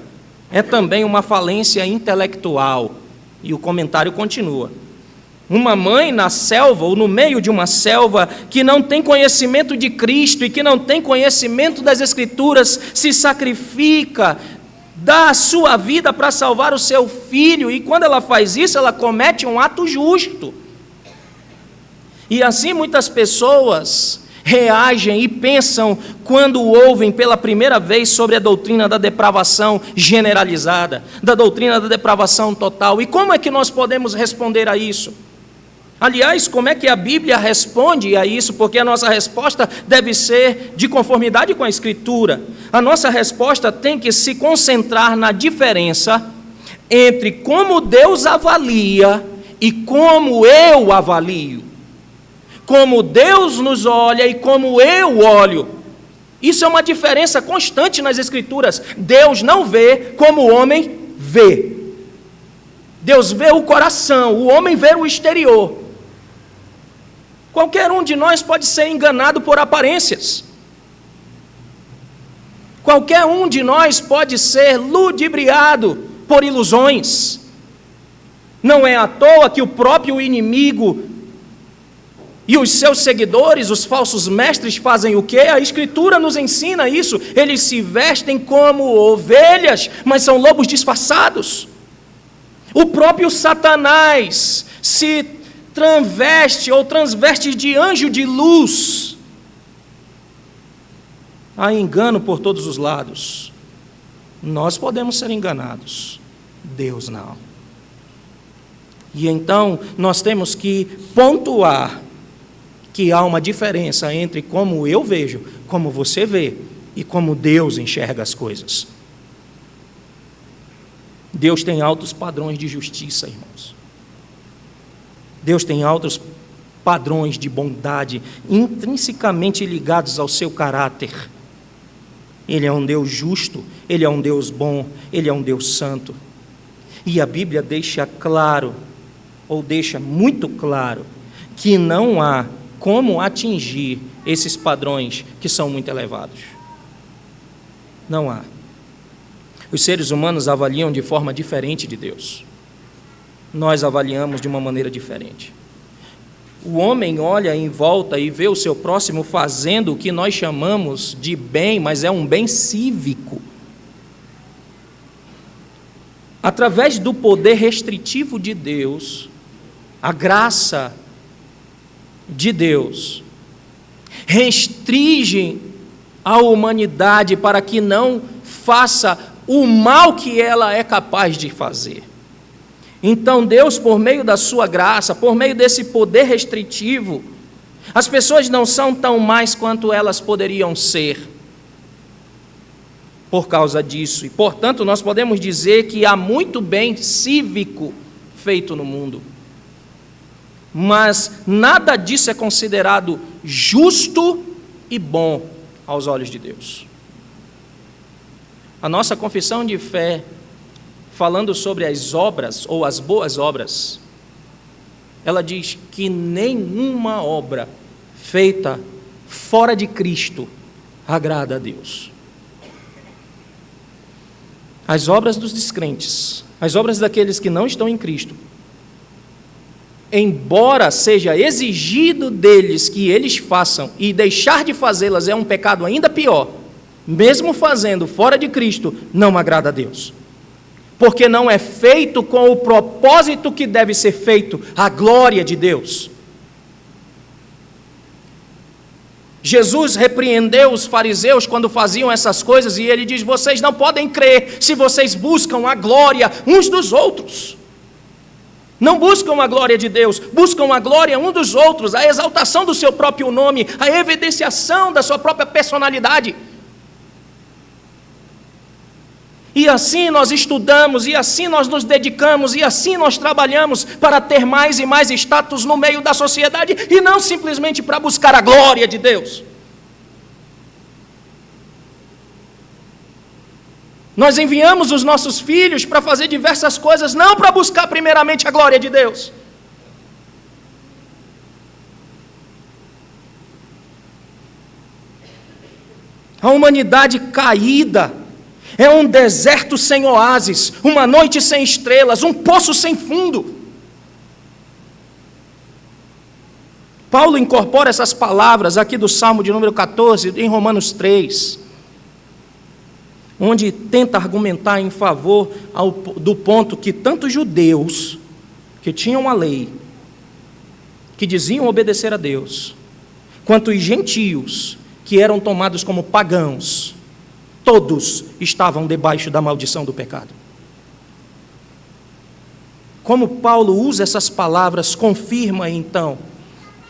é também uma falência intelectual. E o comentário continua: uma mãe na selva, ou no meio de uma selva, que não tem conhecimento de Cristo e que não tem conhecimento das Escrituras, se sacrifica, dá a sua vida para salvar o seu filho, e quando ela faz isso, ela comete um ato justo. E assim muitas pessoas reagem e pensam quando ouvem pela primeira vez sobre a doutrina da depravação generalizada, da doutrina da depravação total. E como é que nós podemos responder a isso? Aliás, como é que a Bíblia responde a isso? Porque a nossa resposta deve ser de conformidade com a Escritura. A nossa resposta tem que se concentrar na diferença entre como Deus avalia e como eu avalio. Como Deus nos olha e como eu olho. Isso é uma diferença constante nas Escrituras. Deus não vê como o homem vê. Deus vê o coração, o homem vê o exterior. Qualquer um de nós pode ser enganado por aparências. Qualquer um de nós pode ser ludibriado por ilusões. Não é à toa que o próprio inimigo e os seus seguidores, os falsos mestres, fazem o quê? A Escritura nos ensina isso. Eles se vestem como ovelhas, mas são lobos disfarçados. O próprio Satanás se transveste de anjo de luz. Há engano por todos os lados. Nós podemos ser enganados, Deus não. E então nós temos que pontuar que há uma diferença entre como eu vejo, como você vê, e como Deus enxerga as coisas. Deus tem altos padrões de justiça, irmãos. Deus tem altos padrões de bondade intrinsecamente ligados ao seu caráter. Ele é um Deus justo, Ele é um Deus bom, Ele é um Deus santo. E a Bíblia deixa claro, ou deixa muito claro, que não há como atingir esses padrões que são muito elevados. Não há. Os seres humanos avaliam de forma diferente de Deus. Nós avaliamos de uma maneira diferente. O homem olha em volta e vê o seu próximo fazendo o que nós chamamos de bem, mas é um bem cívico. Através do poder restritivo de Deus, a graça de Deus restringe a humanidade para que não faça o mal que ela é capaz de fazer. Então Deus, por meio da sua graça, por meio desse poder restritivo, as pessoas não são tão mais quanto elas poderiam ser por causa disso. E, portanto, nós podemos dizer que há muito bem cívico feito no mundo. Mas nada disso é considerado justo e bom aos olhos de Deus. A nossa confissão de fé, falando sobre as obras ou as boas obras, ela diz que nenhuma obra feita fora de Cristo agrada a Deus. As obras dos descrentes, as obras daqueles que não estão em Cristo, embora seja exigido deles que eles façam e deixar de fazê-las é um pecado ainda pior, mesmo fazendo fora de Cristo, não agrada a Deus. Porque não é feito com o propósito que deve ser feito, a glória de Deus. Jesus repreendeu os fariseus quando faziam essas coisas e ele diz: vocês não podem crer se vocês buscam a glória uns dos outros. Não buscam a glória de Deus, buscam a glória um dos outros, a exaltação do seu próprio nome, a evidenciação da sua própria personalidade. E assim nós estudamos, e assim nós nos dedicamos, e assim nós trabalhamos para ter mais e mais status no meio da sociedade, e não simplesmente para buscar a glória de Deus. Nós enviamos os nossos filhos para fazer diversas coisas, não para buscar primeiramente a glória de Deus. A humanidade caída é um deserto sem oásis, uma noite sem estrelas, um poço sem fundo. Paulo incorpora essas palavras aqui do Salmo de número 14, em Romanos 3. Onde tenta argumentar em favor do ponto que tanto judeus, que tinham a lei, que diziam obedecer a Deus, quanto os gentios, que eram tomados como pagãos, todos estavam debaixo da maldição do pecado. Como Paulo usa essas palavras, confirma então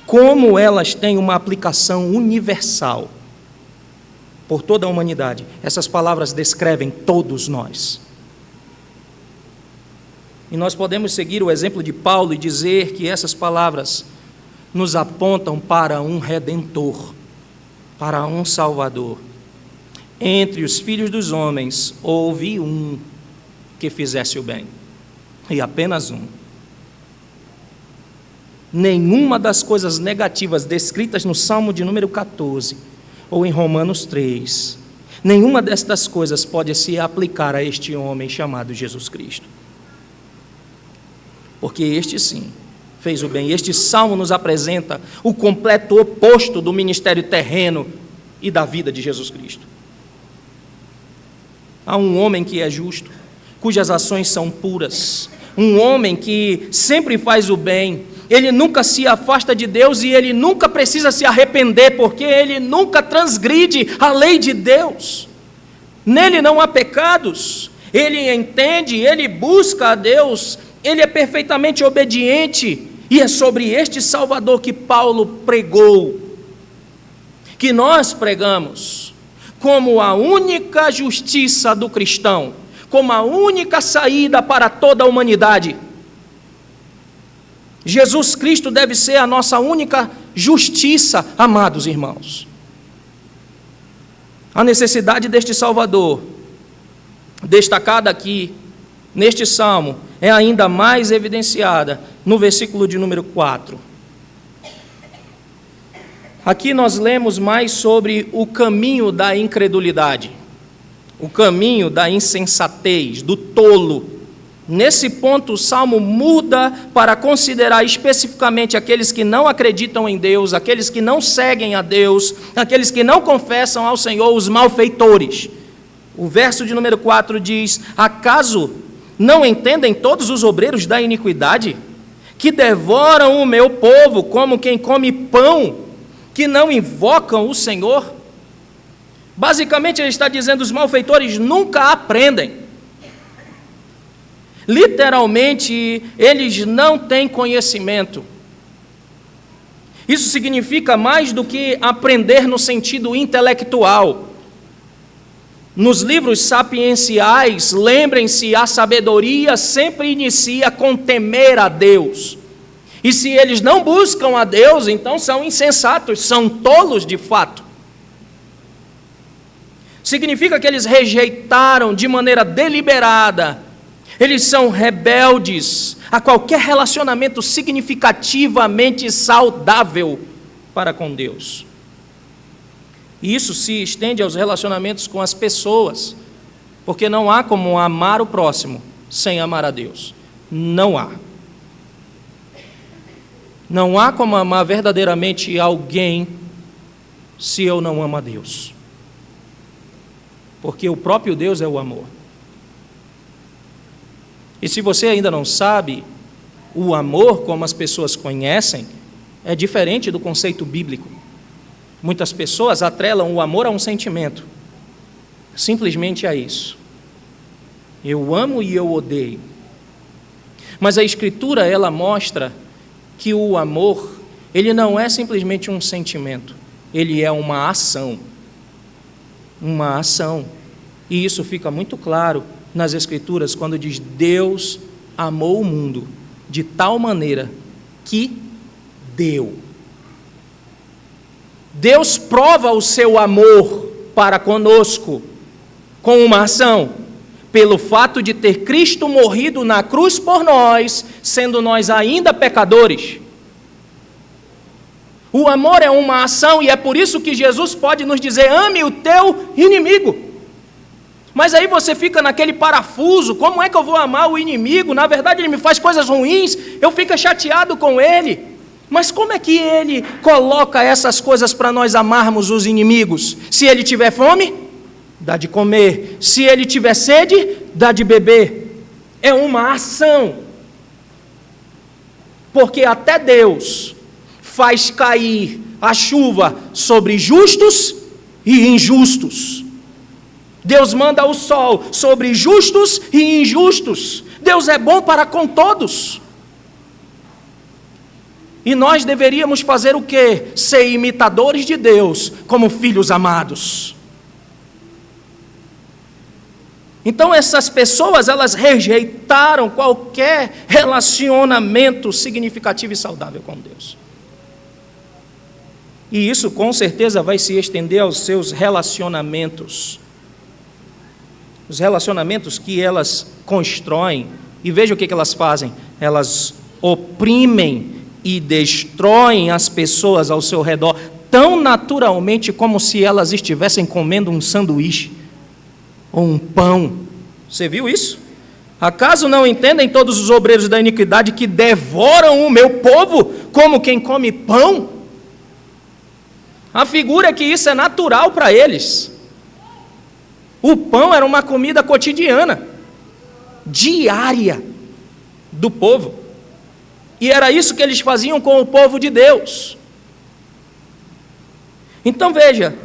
como elas têm uma aplicação universal por toda a humanidade. Essas palavras descrevem todos nós. E nós podemos seguir o exemplo de Paulo e dizer que essas palavras nos apontam para um Redentor, para um Salvador. Entre os filhos dos homens houve um que fizesse o bem, e apenas um. Nenhuma das coisas negativas descritas no Salmo de número 14 ou em Romanos 3, nenhuma destas coisas pode se aplicar a este homem chamado Jesus Cristo. Porque este sim fez o bem. Este salmo nos apresenta o completo oposto do ministério terreno e da vida de Jesus Cristo. Há um homem que é justo, cujas ações são puras, um homem que sempre faz o bem. Ele nunca se afasta de Deus e ele nunca precisa se arrepender, porque ele nunca transgride a lei de Deus. Nele não há pecados, ele entende, ele busca a Deus, ele é perfeitamente obediente, e é sobre este Salvador que Paulo pregou, que nós pregamos, como a única justiça do cristão, como a única saída para toda a humanidade. Jesus Cristo deve ser a nossa única justiça, amados irmãos. A necessidade deste Salvador, destacada aqui neste salmo, é ainda mais evidenciada no versículo de número 4. Aqui nós lemos mais sobre o caminho da incredulidade, o caminho da insensatez, do tolo. Nesse ponto, o Salmo muda para considerar especificamente aqueles que não acreditam em Deus, aqueles que não seguem a Deus, aqueles que não confessam ao Senhor, os malfeitores. O verso de número 4 diz: acaso não entendem todos os obreiros da iniquidade, que devoram o meu povo como quem come pão, que não invocam o Senhor? Basicamente ele está dizendo: os malfeitores nunca aprendem. Literalmente, eles não têm conhecimento. Isso significa mais do que aprender no sentido intelectual. Nos livros sapienciais, lembrem-se, a sabedoria sempre inicia com temer a Deus. E se eles não buscam a Deus, então são insensatos, são tolos de fato. Significa que eles rejeitaram de maneira deliberada. Eles são rebeldes a qualquer relacionamento significativamente saudável para com Deus. E isso se estende aos relacionamentos com as pessoas, porque não há como amar o próximo sem amar a Deus. Não há. Não há como amar verdadeiramente alguém se eu não amo a Deus. Porque o próprio Deus é o amor. E se você ainda não sabe, o amor, como as pessoas conhecem, é diferente do conceito bíblico. Muitas pessoas atrelam o amor a um sentimento. Simplesmente a isso. Eu amo e eu odeio. Mas a Escritura, ela mostra que o amor, ele não é simplesmente um sentimento, ele é uma ação. Uma ação. E isso fica muito claro nas Escrituras, quando diz: Deus amou o mundo de tal maneira que deu. Deus prova o seu amor para conosco com uma ação, pelo fato de ter Cristo morrido na cruz por nós, sendo nós ainda pecadores. O amor é uma ação, e é por isso que Jesus pode nos dizer: ame o teu inimigo. Mas aí você fica naquele parafuso: como é que eu vou amar o inimigo? Na verdade ele me faz coisas ruins, eu fico chateado com ele. Mas como é que ele coloca essas coisas para nós amarmos os inimigos? Se ele tiver fome, dá de comer. Se ele tiver sede, dá de beber. É uma ação. Porque até Deus faz cair a chuva sobre justos e injustos. Deus manda o sol sobre justos e injustos. Deus é bom para com todos. E nós deveríamos fazer o quê? Ser imitadores de Deus, como filhos amados. Então essas pessoas, elas rejeitaram qualquer relacionamento significativo e saudável com Deus. E isso com certeza vai se estender aos seus relacionamentos. Os relacionamentos que elas constroem. E veja o que elas fazem. Elas oprimem e destroem as pessoas ao seu redor tão naturalmente como se elas estivessem comendo um sanduíche ou um pão. Você viu isso? Acaso não entendem todos os obreiros da iniquidade que devoram o meu povo como quem come pão? A figura é que isso é natural para eles. O pão era uma comida cotidiana, diária do povo. E era isso que eles faziam com o povo de Deus. Então veja,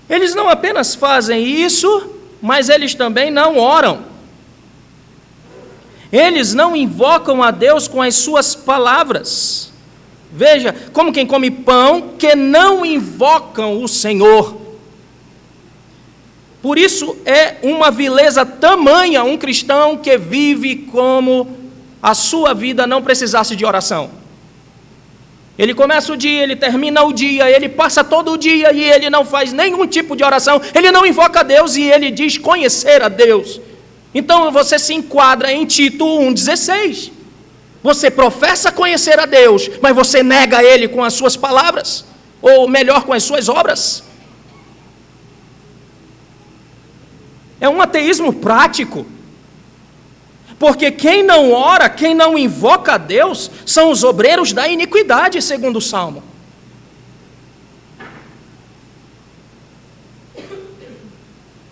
eles não apenas fazem isso, mas eles também não oram. Eles não invocam a Deus com as suas palavras. Veja, como quem come pão, que não invocam o Senhor. Por isso é uma vileza tamanha um cristão que vive como a sua vida não precisasse de oração. Ele começa o dia, ele termina o dia, ele passa todo o dia e ele não faz nenhum tipo de oração, ele não invoca a Deus e ele diz conhecer a Deus. Então você se enquadra em Tito 1,16. Você professa conhecer a Deus, mas você nega Ele com as suas palavras, ou melhor, com as suas obras. É um ateísmo prático. Porque quem não ora, quem não invoca a Deus, são os obreiros da iniquidade, segundo o Salmo.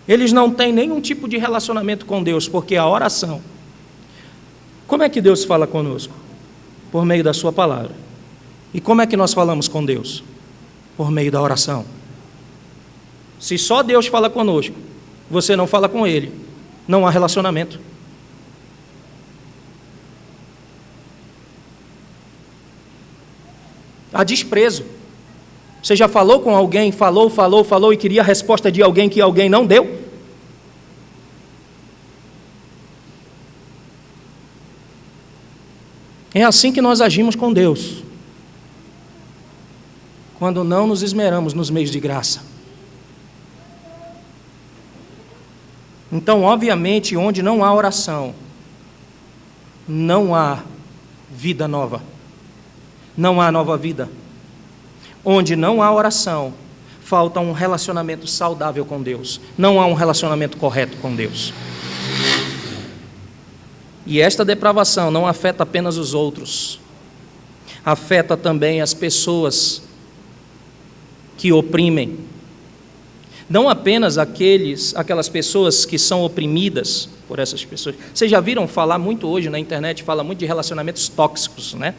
Eles não têm nenhum tipo de relacionamento com Deus, porque a oração... Como é que Deus fala conosco? Por meio da sua palavra. E como é que nós falamos com Deus? Por meio da oração. Se só Deus fala conosco, você não fala com Ele, não há relacionamento. Há desprezo. Você já falou com alguém, falou e queria a resposta de alguém que alguém não deu? É assim que nós agimos com Deus, quando não nos esmeramos nos meios de graça. Então, obviamente, onde não há oração, não há vida nova, não há nova vida. Onde não há oração, falta um relacionamento saudável com Deus, não há um relacionamento correto com Deus. E esta depravação não afeta apenas os outros, afeta também as pessoas que oprimem. Não apenas aquelas pessoas que são oprimidas por essas pessoas. Vocês já viram falar muito hoje na internet, fala muito de relacionamentos tóxicos, né?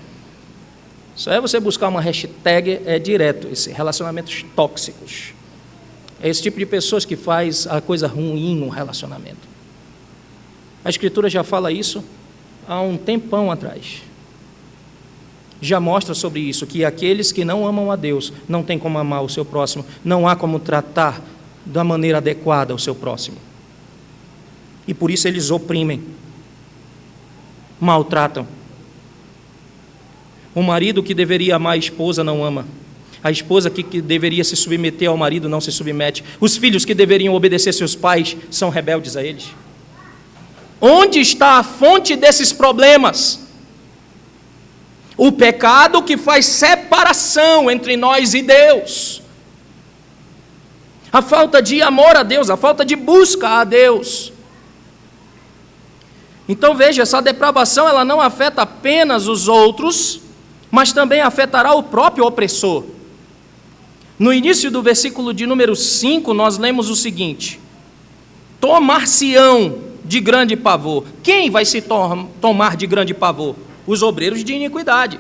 Só é você buscar uma hashtag, é direto, esse relacionamentos tóxicos. É esse tipo de pessoas que faz a coisa ruim no relacionamento. A Escritura já fala isso há um tempão atrás. Já mostra sobre isso, que aqueles que não amam a Deus não têm como amar o seu próximo, não há como tratar da maneira adequada o seu próximo. E por isso eles oprimem, maltratam. O marido que deveria amar a esposa não ama. A esposa que deveria se submeter ao marido não se submete. Os filhos que deveriam obedecer seus pais são rebeldes a eles. Onde está a fonte desses problemas? O pecado que faz separação entre nós e Deus. A falta de amor a Deus, a falta de busca a Deus. Então veja, essa depravação ela não afeta apenas os outros, mas também afetará o próprio opressor. No início do versículo de número 5, nós lemos o seguinte: tomar-se-ão de grande pavor. Quem vai se tomar de grande pavor? Os obreiros de iniquidade,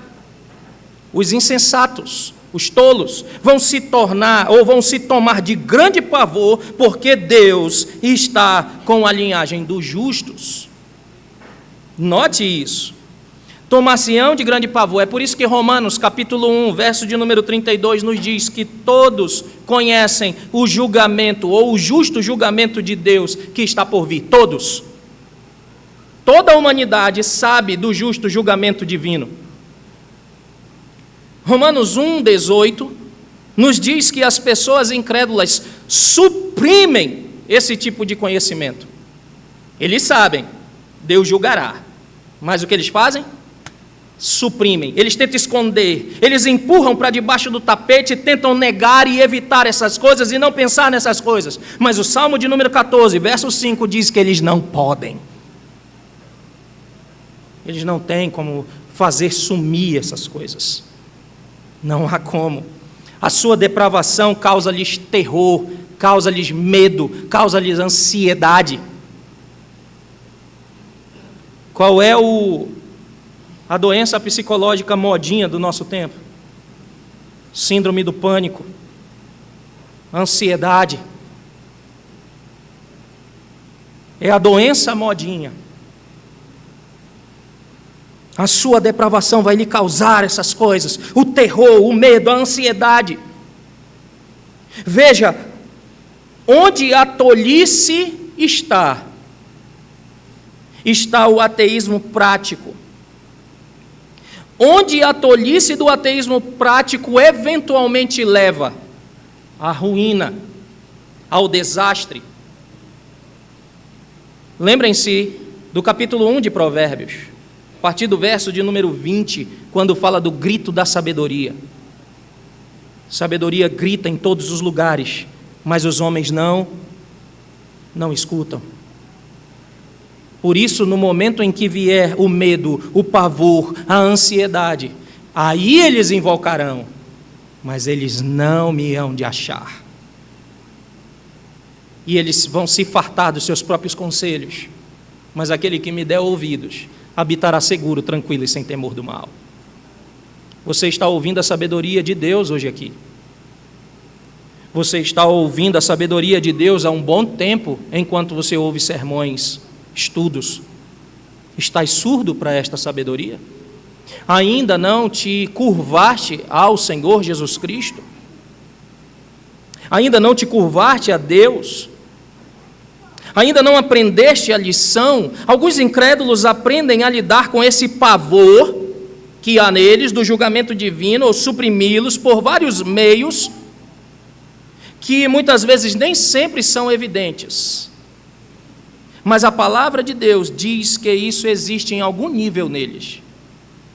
os insensatos, os tolos, vão se tornar ou vão se tomar de grande pavor, porque Deus está com a linhagem dos justos. Note isso. Tomar-se-ão de grande pavor. É por isso que Romanos, capítulo 1, verso de número 32, nos diz que todos conhecem o julgamento, ou o justo julgamento de Deus que está por vir. Todos. Toda a humanidade sabe do justo julgamento divino. Romanos 1, 18, nos diz que as pessoas incrédulas suprimem esse tipo de conhecimento. Eles sabem, Deus julgará. Mas o que eles fazem? Suprimem, eles tentam esconder, eles empurram para debaixo do tapete, tentam negar e evitar essas coisas e não pensar nessas coisas. Mas o Salmo de número 14, verso 5 diz que eles não podem. Eles não têm como fazer sumir essas coisas. Não há como. A sua depravação causa-lhes terror, causa-lhes medo, causa-lhes ansiedade. Qual é a doença psicológica modinha do nosso tempo? Síndrome do pânico, ansiedade. É a doença modinha. A sua depravação vai lhe causar essas coisas, o terror, o medo, a ansiedade. Veja, onde a tolice está o ateísmo prático. Onde a tolice do ateísmo prático eventualmente leva à ruína, ao desastre. Lembrem-se do capítulo 1 de Provérbios, a partir do verso de número 20, quando fala do grito da sabedoria. Sabedoria grita em todos os lugares, mas os homens não escutam. Por isso, no momento em que vier o medo, o pavor, a ansiedade, aí eles invocarão, mas eles não me hão de achar. E eles vão se fartar dos seus próprios conselhos, mas aquele que me der ouvidos, habitará seguro, tranquilo e sem temor do mal. Você está ouvindo a sabedoria de Deus hoje aqui. Você está ouvindo a sabedoria de Deus há um bom tempo, enquanto você ouve sermões, estudos. Estás surdo para esta sabedoria? Ainda não te curvaste ao Senhor Jesus Cristo? Ainda não te curvaste a Deus? Ainda não aprendeste a lição? Alguns incrédulos aprendem a lidar com esse pavor que há neles do julgamento divino, ou suprimi-los por vários meios que muitas vezes nem sempre são evidentes. Mas a palavra de Deus diz que isso existe em algum nível neles.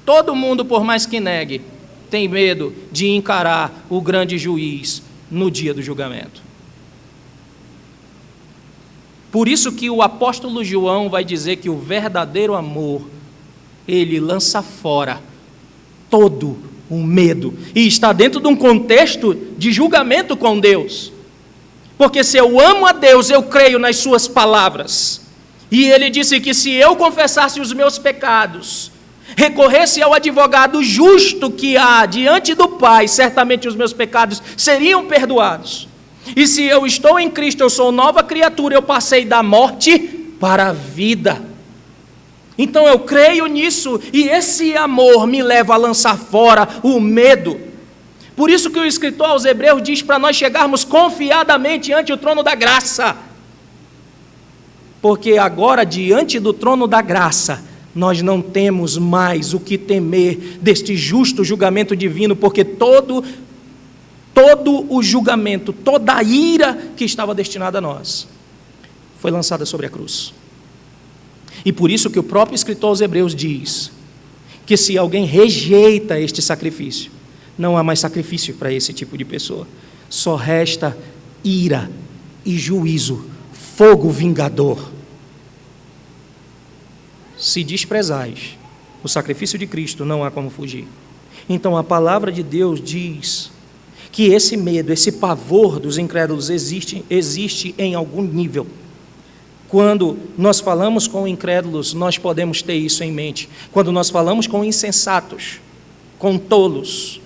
Todo mundo, por mais que negue, tem medo de encarar o grande juiz no dia do julgamento. Por isso que o apóstolo João vai dizer que o verdadeiro amor, ele lança fora todo o medo, e está dentro de um contexto de julgamento com Deus. Porque se eu amo a Deus, eu creio nas suas palavras. E ele disse que se eu confessasse os meus pecados, recorresse ao advogado justo que há diante do Pai, certamente os meus pecados seriam perdoados. E se eu estou em Cristo, eu sou nova criatura, eu passei da morte para a vida. Então eu creio nisso, e esse amor me leva a lançar fora o medo. Por isso que o escritor aos Hebreus diz para nós chegarmos confiadamente ante o trono da graça. Porque agora, diante do trono da graça, nós não temos mais o que temer deste justo julgamento divino, porque todo o julgamento, toda a ira que estava destinada a nós, foi lançada sobre a cruz. E por isso que o próprio escritor aos Hebreus diz que se alguém rejeita este sacrifício, não há mais sacrifício para esse tipo de pessoa. Só resta ira e juízo, fogo vingador. Se desprezais o sacrifício de Cristo, não há como fugir. Então a palavra de Deus diz que esse medo, esse pavor dos incrédulos existe em algum nível. Quando nós falamos com incrédulos, nós podemos ter isso em mente. Quando nós falamos com insensatos, com tolos,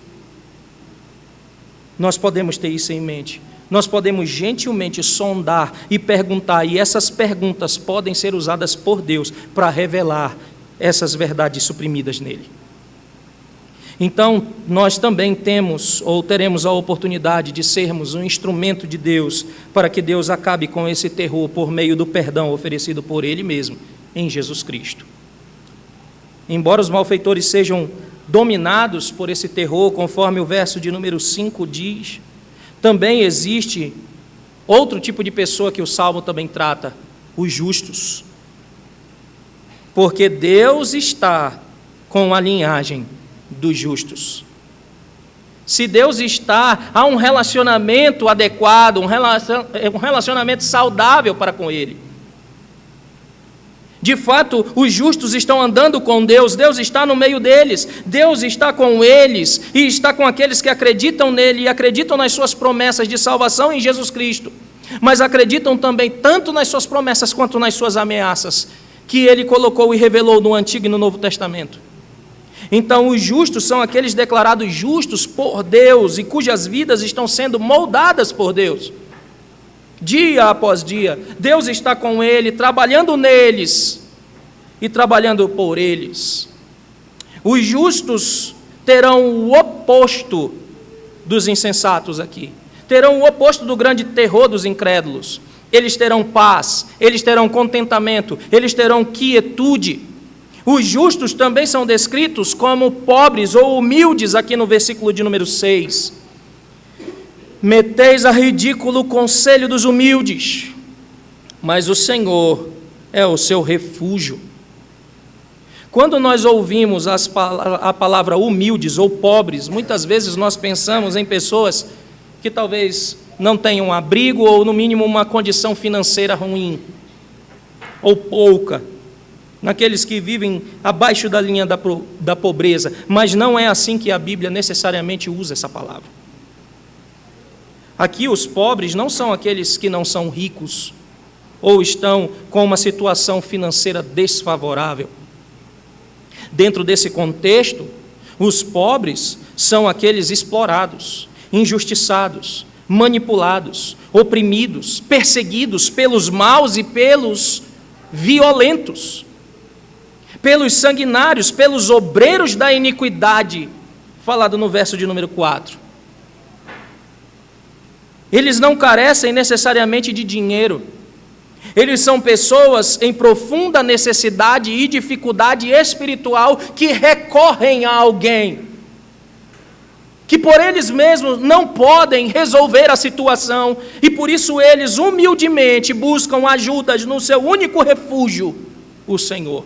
nós podemos ter isso em mente. Nós podemos gentilmente sondar e perguntar, e essas perguntas podem ser usadas por Deus para revelar essas verdades suprimidas nele. Então, nós também temos, ou teremos a oportunidade de sermos um instrumento de Deus, para que Deus acabe com esse terror por meio do perdão oferecido por Ele mesmo, em Jesus Cristo. Embora os malfeitores sejam dominados por esse terror, conforme o verso de número 5 diz, também existe outro tipo de pessoa que o Salmo também trata, os justos. Porque Deus está com a linhagem dos justos. Se Deus está, há um relacionamento adequado, um relacionamento saudável para com Ele. De fato, os justos estão andando com Deus, Deus está no meio deles, Deus está com eles e está com aqueles que acreditam nele e acreditam nas suas promessas de salvação em Jesus Cristo, mas acreditam também tanto nas suas promessas quanto nas suas ameaças, que Ele colocou e revelou no Antigo e no Novo Testamento. Então, os justos são aqueles declarados justos por Deus e cujas vidas estão sendo moldadas por Deus. Dia após dia, Deus está com ele, trabalhando neles e trabalhando por eles. Os justos terão o oposto dos insensatos aqui. Terão o oposto do grande terror dos incrédulos. Eles terão paz, eles terão contentamento, eles terão quietude. Os justos também são descritos como pobres ou humildes aqui no versículo de número 6. Meteis a ridículo o conselho dos humildes, mas o Senhor é o seu refúgio. Quando nós ouvimos a palavra humildes ou pobres, muitas vezes nós pensamos em pessoas que talvez não tenham abrigo ou, no mínimo, uma condição financeira ruim ou pouca, naqueles que vivem abaixo da linha da pobreza, mas não é assim que a Bíblia necessariamente usa essa palavra. Aqui os pobres não são aqueles que não são ricos ou estão com uma situação financeira desfavorável. Dentro desse contexto, os pobres são aqueles explorados, injustiçados, manipulados, oprimidos, perseguidos pelos maus e pelos violentos, pelos sanguinários, pelos obreiros da iniquidade, falado no verso de número 4. Eles não carecem necessariamente de dinheiro. Eles são pessoas em profunda necessidade e dificuldade espiritual que recorrem a alguém, que por eles mesmos não podem resolver a situação, e por isso eles humildemente buscam ajuda no seu único refúgio, o Senhor.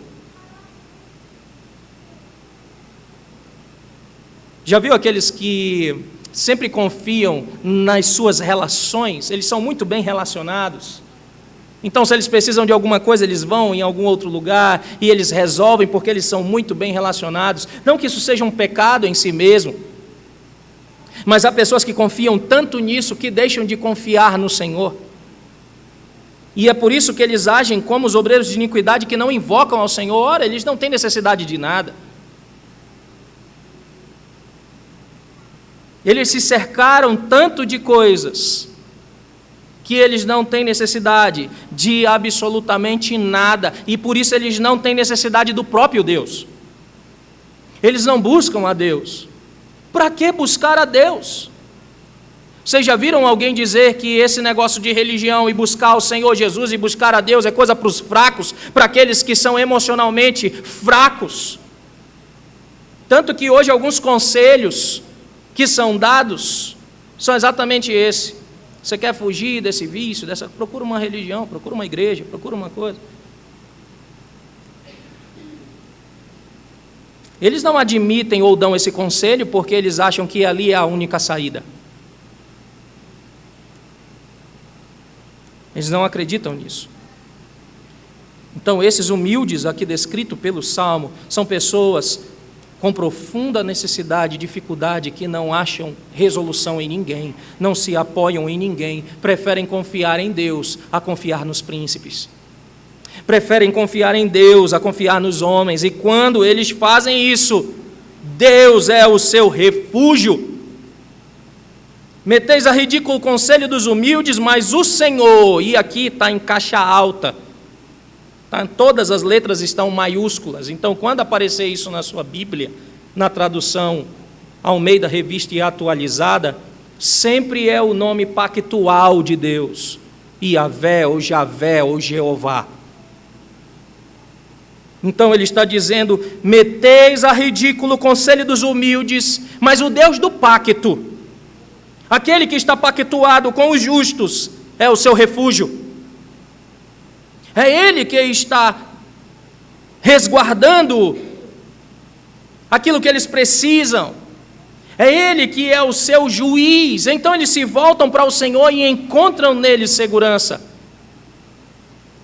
Já viu aqueles que sempre confiam nas suas relações? Eles são muito bem relacionados. Então, se eles precisam de alguma coisa, eles vão em algum outro lugar e eles resolvem porque eles são muito bem relacionados. Não que isso seja um pecado em si mesmo, mas há pessoas que confiam tanto nisso que deixam de confiar no Senhor. E é por isso que eles agem como os obreiros de iniquidade que não invocam ao Senhor. Ora, eles não têm necessidade de nada. Eles se cercaram tanto de coisas que eles não têm necessidade de absolutamente nada, e por isso eles não têm necessidade do próprio Deus. Eles não buscam a Deus. Para que buscar a Deus? Vocês já viram alguém dizer que esse negócio de religião e buscar o Senhor Jesus e buscar a Deus é coisa para os fracos, para aqueles que são emocionalmente fracos? Tanto que hoje alguns conselhos que são dados são exatamente esse. Você quer fugir desse vício, procura uma religião, procura uma igreja, procura uma coisa. Eles não admitem ou dão esse conselho porque eles acham que ali é a única saída. Eles não acreditam nisso. Então, esses humildes aqui descritos pelo Salmo são pessoas com profunda necessidade e dificuldade que não acham resolução em ninguém, não se apoiam em ninguém, preferem confiar em Deus a confiar nos príncipes. Preferem confiar em Deus a confiar nos homens, e quando eles fazem isso, Deus é o seu refúgio. Meteis a ridículo o conselho dos humildes, mas o Senhor, e aqui está em caixa alta, tá? Todas as letras estão maiúsculas, então quando aparecer isso na sua Bíblia, na tradução Almeida Revista e Atualizada, sempre é o nome pactual de Deus, Iavé, ou Javé, ou Jeová. Então ele está dizendo, meteis a ridículo o conselho dos humildes, mas o Deus do pacto, aquele que está pactuado com os justos, é o seu refúgio. É Ele que está resguardando aquilo que eles precisam. É Ele que é o seu juiz. Então eles se voltam para o Senhor e encontram nele segurança.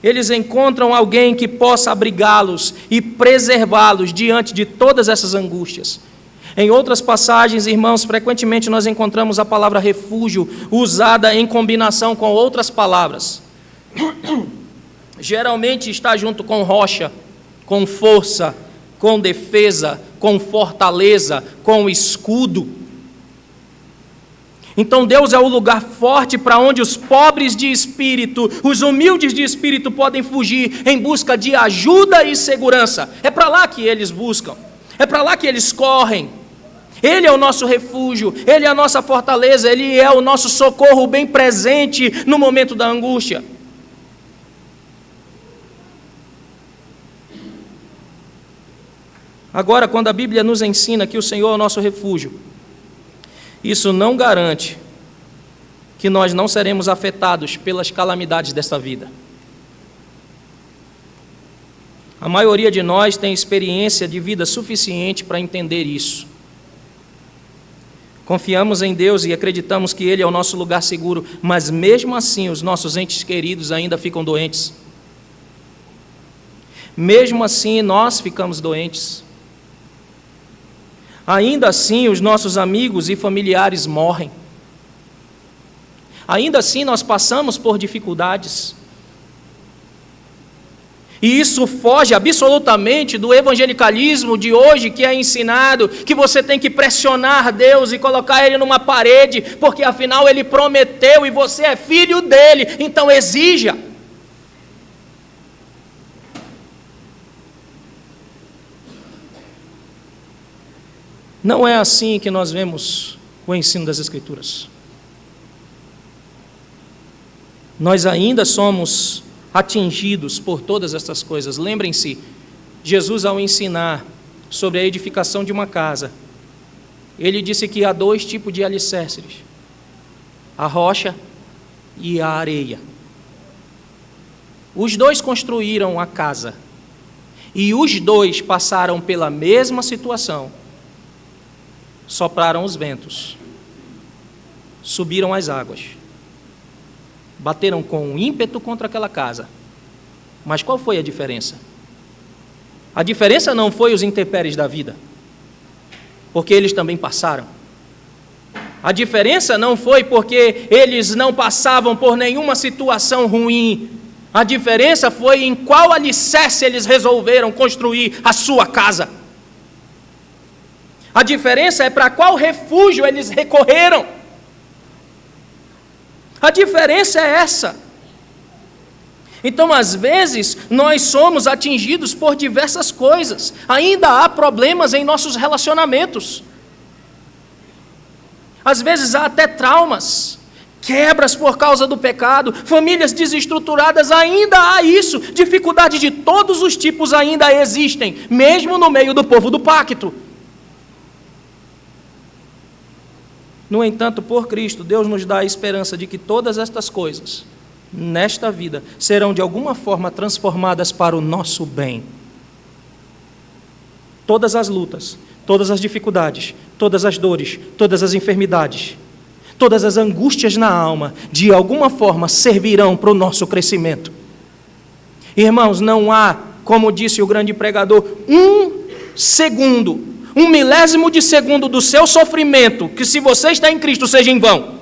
Eles encontram alguém que possa abrigá-los e preservá-los diante de todas essas angústias. Em outras passagens, irmãos, frequentemente nós encontramos a palavra refúgio usada em combinação com outras palavras. Geralmente está junto com rocha, com força, com defesa, com fortaleza, com escudo. Então Deus é o lugar forte para onde os pobres de espírito, os humildes de espírito podem fugir em busca de ajuda e segurança. É para lá que eles buscam, é para lá que eles correm. Ele é o nosso refúgio, Ele é a nossa fortaleza, Ele é o nosso socorro bem presente no momento da angústia. Agora, quando a Bíblia nos ensina que o Senhor é o nosso refúgio, isso não garante que nós não seremos afetados pelas calamidades desta vida. A maioria de nós tem experiência de vida suficiente para entender isso. Confiamos em Deus e acreditamos que Ele é o nosso lugar seguro, mas mesmo assim os nossos entes queridos ainda ficam doentes. Mesmo assim nós ficamos doentes. Ainda assim os nossos amigos e familiares morrem. Ainda assim nós passamos por dificuldades. E isso foge absolutamente do evangelicalismo de hoje, que é ensinado que você tem que pressionar Deus e colocar Ele numa parede, porque afinal Ele prometeu e você é filho dEle, então exija. Não é assim que nós vemos o ensino das Escrituras. Nós ainda somos atingidos por todas essas coisas. Lembrem-se, Jesus, ao ensinar sobre a edificação de uma casa, Ele disse que há 2 tipos de alicerces: a rocha e a areia. Os 2 construíram a casa, e os 2 passaram pela mesma situação. Sopraram os ventos, subiram as águas, bateram com ímpeto contra aquela casa. Mas qual foi a diferença? A diferença não foi os intempéries da vida, porque eles também passaram. A diferença não foi porque eles não passavam por nenhuma situação ruim. A diferença foi em qual alicerce eles resolveram construir a sua casa. A diferença é para qual refúgio eles recorreram. A diferença é essa. Então, às vezes, nós somos atingidos por diversas coisas. Ainda há problemas em nossos relacionamentos. Às vezes há até traumas, quebras por causa do pecado, famílias desestruturadas, ainda há isso. Dificuldades de todos os tipos ainda existem, mesmo no meio do povo do pacto. No entanto, por Cristo, Deus nos dá a esperança de que todas estas coisas, nesta vida, serão de alguma forma transformadas para o nosso bem. Todas as lutas, todas as dificuldades, todas as dores, todas as enfermidades, todas as angústias na alma, de alguma forma servirão para o nosso crescimento. Irmãos, não há, como disse o grande pregador, um milésimo de segundo do seu sofrimento, que se você está em Cristo seja em vão.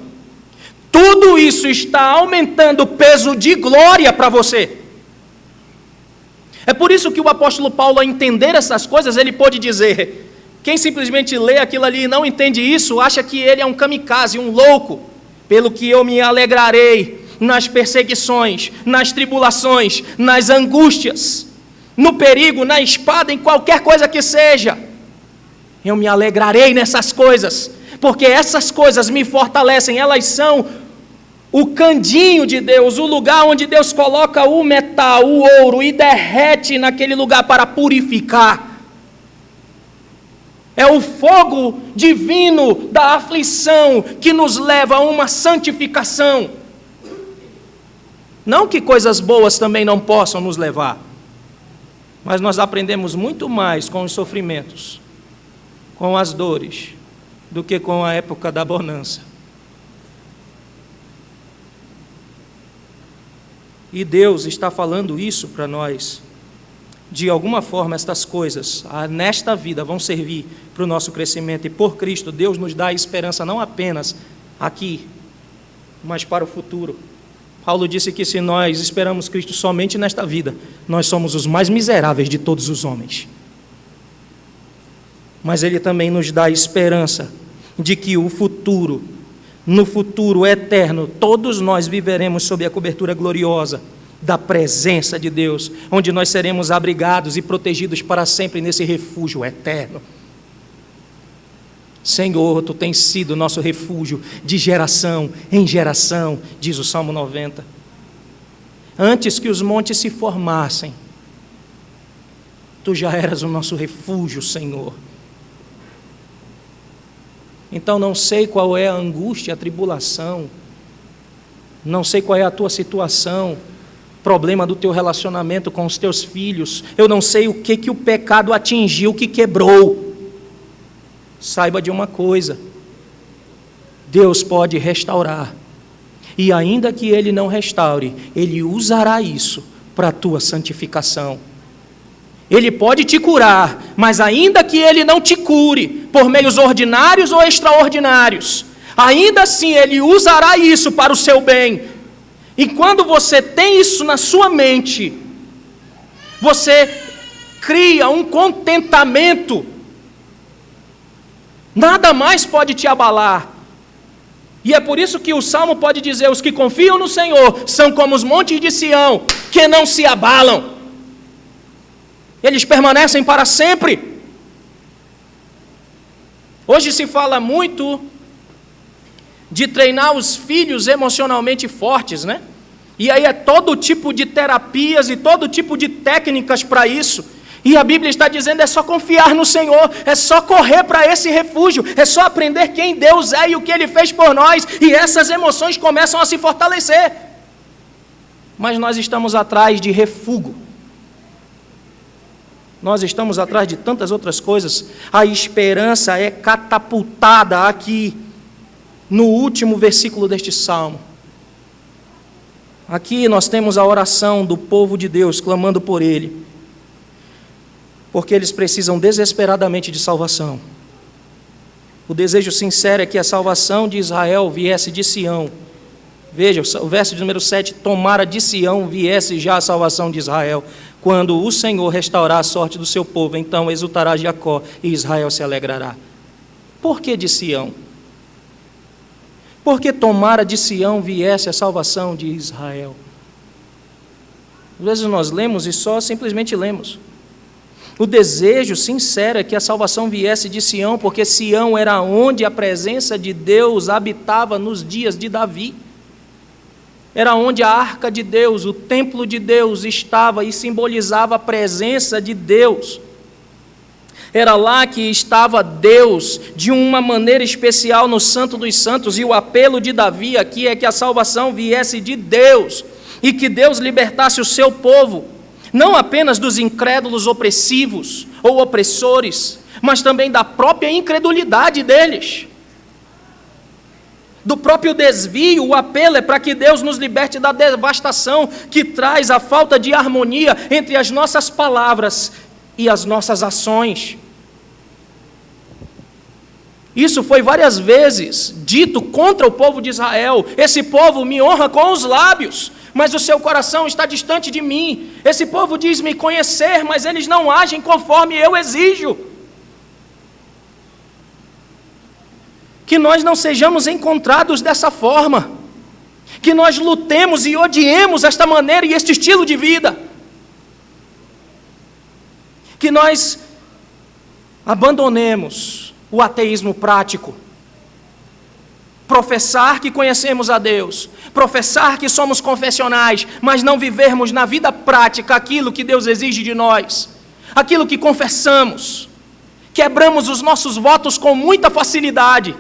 Tudo isso está aumentando o peso de glória para você. É por isso que o apóstolo Paulo, ao entender essas coisas, ele pôde dizer: quem simplesmente lê aquilo ali e não entende isso, acha que ele é um kamikaze, um louco. Pelo que eu me alegrarei nas perseguições, nas tribulações, nas angústias, no perigo, na espada, em qualquer coisa que seja. Eu me alegrarei nessas coisas, porque essas coisas me fortalecem, elas são o candinho de Deus, o lugar onde Deus coloca o metal, o ouro, e derrete naquele lugar para purificar. É o fogo divino da aflição que nos leva a uma santificação. Não que coisas boas também não possam nos levar, mas nós aprendemos muito mais com os sofrimentos, com as dores, do que com a época da bonança. E Deus está falando isso para nós. De alguma forma, estas coisas, nesta vida, vão servir para o nosso crescimento. E por Cristo, Deus nos dá a esperança não apenas aqui, mas para o futuro. Paulo disse que se nós esperamos Cristo somente nesta vida, nós somos os mais miseráveis de todos os homens. Mas Ele também nos dá a esperança de que o futuro, no futuro eterno, todos nós viveremos sob a cobertura gloriosa da presença de Deus, onde nós seremos abrigados e protegidos para sempre nesse refúgio eterno. Senhor, Tu tens sido nosso refúgio de geração em geração, diz o Salmo 90. Antes que os montes se formassem, Tu já eras o nosso refúgio, Senhor. Então não sei qual é a angústia, a tribulação, não sei qual é a tua situação, problema do teu relacionamento com os teus filhos, eu não sei o que o pecado atingiu, que quebrou. Saiba de uma coisa: Deus pode restaurar, e ainda que Ele não restaure, Ele usará isso para a tua santificação. Ele pode te curar, mas ainda que Ele não te cure, por meios ordinários ou extraordinários, ainda assim Ele usará isso para o seu bem. E quando você tem isso na sua mente, você cria um contentamento, nada mais pode te abalar. E é por isso que o Salmo pode dizer: os que confiam no Senhor são como os montes de Sião, que não se abalam. Eles permanecem para sempre. Hoje se fala muito de treinar os filhos emocionalmente fortes, né? E aí é todo tipo de terapias e todo tipo de técnicas para isso. E a Bíblia está dizendo: é só confiar no Senhor, é só correr para esse refúgio, é só aprender quem Deus é e o que Ele fez por nós, e essas emoções começam a se fortalecer. Mas nós estamos atrás de refúgio. Nós estamos atrás de tantas outras coisas. A esperança é catapultada aqui, no último versículo deste salmo. Aqui nós temos a oração do povo de Deus, clamando por Ele, porque eles precisam desesperadamente de salvação. O desejo sincero é que a salvação de Israel viesse de Sião. Veja, o verso de número 7, tomara de Sião viesse já a salvação de Israel. Quando o Senhor restaurar a sorte do seu povo, então exultará Jacó e Israel se alegrará. Por que de Sião? porque tomara de Sião viesse a salvação de Israel. Às vezes nós lemos e só simplesmente lemos. O desejo sincero é que a salvação viesse de Sião, porque Sião era onde a presença de Deus habitava nos dias de Davi. Era onde a arca de Deus, o templo de Deus estava e simbolizava a presença de Deus. Era lá que estava Deus de uma maneira especial no Santo dos Santos, e o apelo de Davi aqui é que a salvação viesse de Deus e que Deus libertasse o seu povo, não apenas dos incrédulos opressivos ou opressores, mas também da própria incredulidade deles, do próprio desvio. O apelo é para que Deus nos liberte da devastação que traz a falta de harmonia entre as nossas palavras e as nossas ações. Isso foi várias vezes dito contra o povo de Israel. Esse povo me honra com os lábios, mas o seu coração está distante de mim. Esse povo diz me conhecer, mas eles não agem conforme eu exijo. Que nós não sejamos encontrados dessa forma, que nós lutemos e odiemos esta maneira e este estilo de vida, que nós abandonemos o ateísmo prático, professar que conhecemos a Deus, professar que somos confessionais, mas não vivermos na vida prática aquilo que Deus exige de nós, aquilo que confessamos. Quebramos os nossos votos com muita facilidade.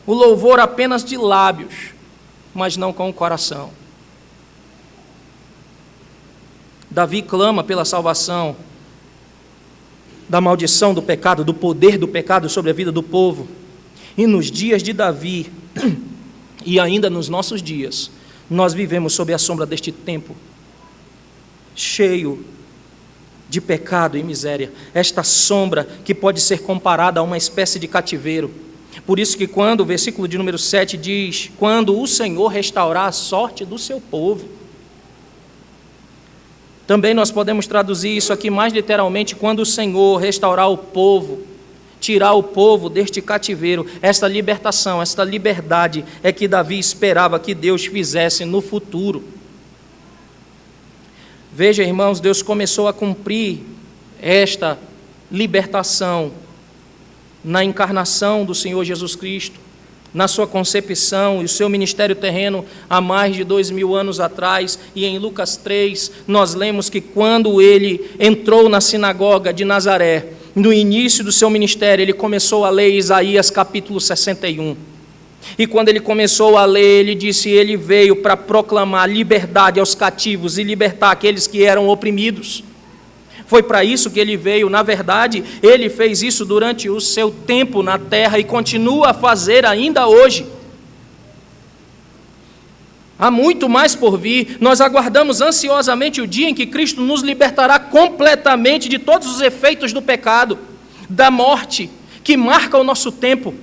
O louvor apenas de lábios, mas não com o coração. Davi clama pela salvação da maldição do pecado, do poder do pecado sobre a vida do povo. E nos dias de Davi, e ainda nos nossos dias, nós vivemos sob a sombra deste tempo, cheio de pecado e miséria. Esta sombra que pode ser comparada a uma espécie de cativeiro. Por isso que quando o versículo de número 7 diz, quando o Senhor restaurar a sorte do seu povo, também nós podemos traduzir isso aqui mais literalmente, quando o Senhor restaurar o povo, tirar o povo deste cativeiro. Esta libertação, esta liberdade é que Davi esperava que Deus fizesse no futuro. Veja, irmãos, Deus começou a cumprir esta libertação na encarnação do Senhor Jesus Cristo, na sua concepção e o seu ministério terreno há mais de 2000 anos atrás. E em Lucas 3 nós lemos que quando ele entrou na sinagoga de Nazaré, no início do seu ministério, ele começou a ler Isaías capítulo 61. E quando ele começou a ler, ele disse, ele veio para proclamar liberdade aos cativos e libertar aqueles que eram oprimidos. Foi para isso que ele veio. Na verdade, ele fez isso durante o seu tempo na terra e continua a fazer ainda hoje. Há muito mais por vir. Nós aguardamos ansiosamente o dia em que Cristo nos libertará completamente de todos os efeitos do pecado, da morte que marca o nosso tempo.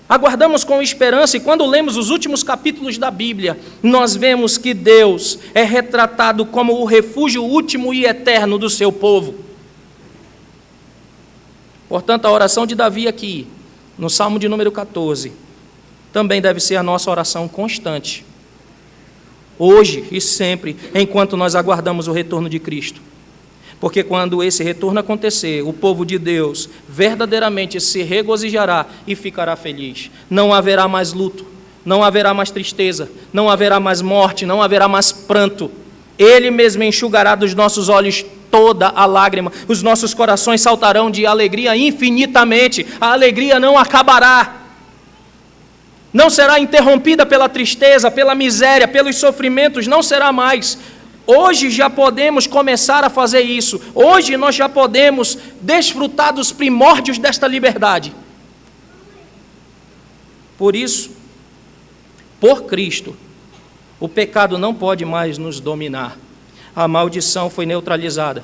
Aguardamos com esperança, e quando lemos os últimos capítulos da Bíblia, nós vemos que Deus é retratado como o refúgio último e eterno do seu povo. Portanto, a oração de Davi aqui, no Salmo de número 14, também deve ser a nossa oração constante, hoje e sempre, enquanto nós aguardamos o retorno de Cristo. Porque quando esse retorno acontecer, o povo de Deus verdadeiramente se regozijará e ficará feliz. Não haverá mais luto, não haverá mais tristeza, não haverá mais morte, não haverá mais pranto. Ele mesmo enxugará dos nossos olhos toda a lágrima. Os nossos corações saltarão de alegria infinitamente. A alegria não acabará. Não será interrompida pela tristeza, pela miséria, pelos sofrimentos, não será mais. Hoje já podemos começar a fazer isso. Hoje nós já podemos desfrutar dos primórdios desta liberdade. Por isso, por Cristo, o pecado não pode mais nos dominar. A maldição foi neutralizada.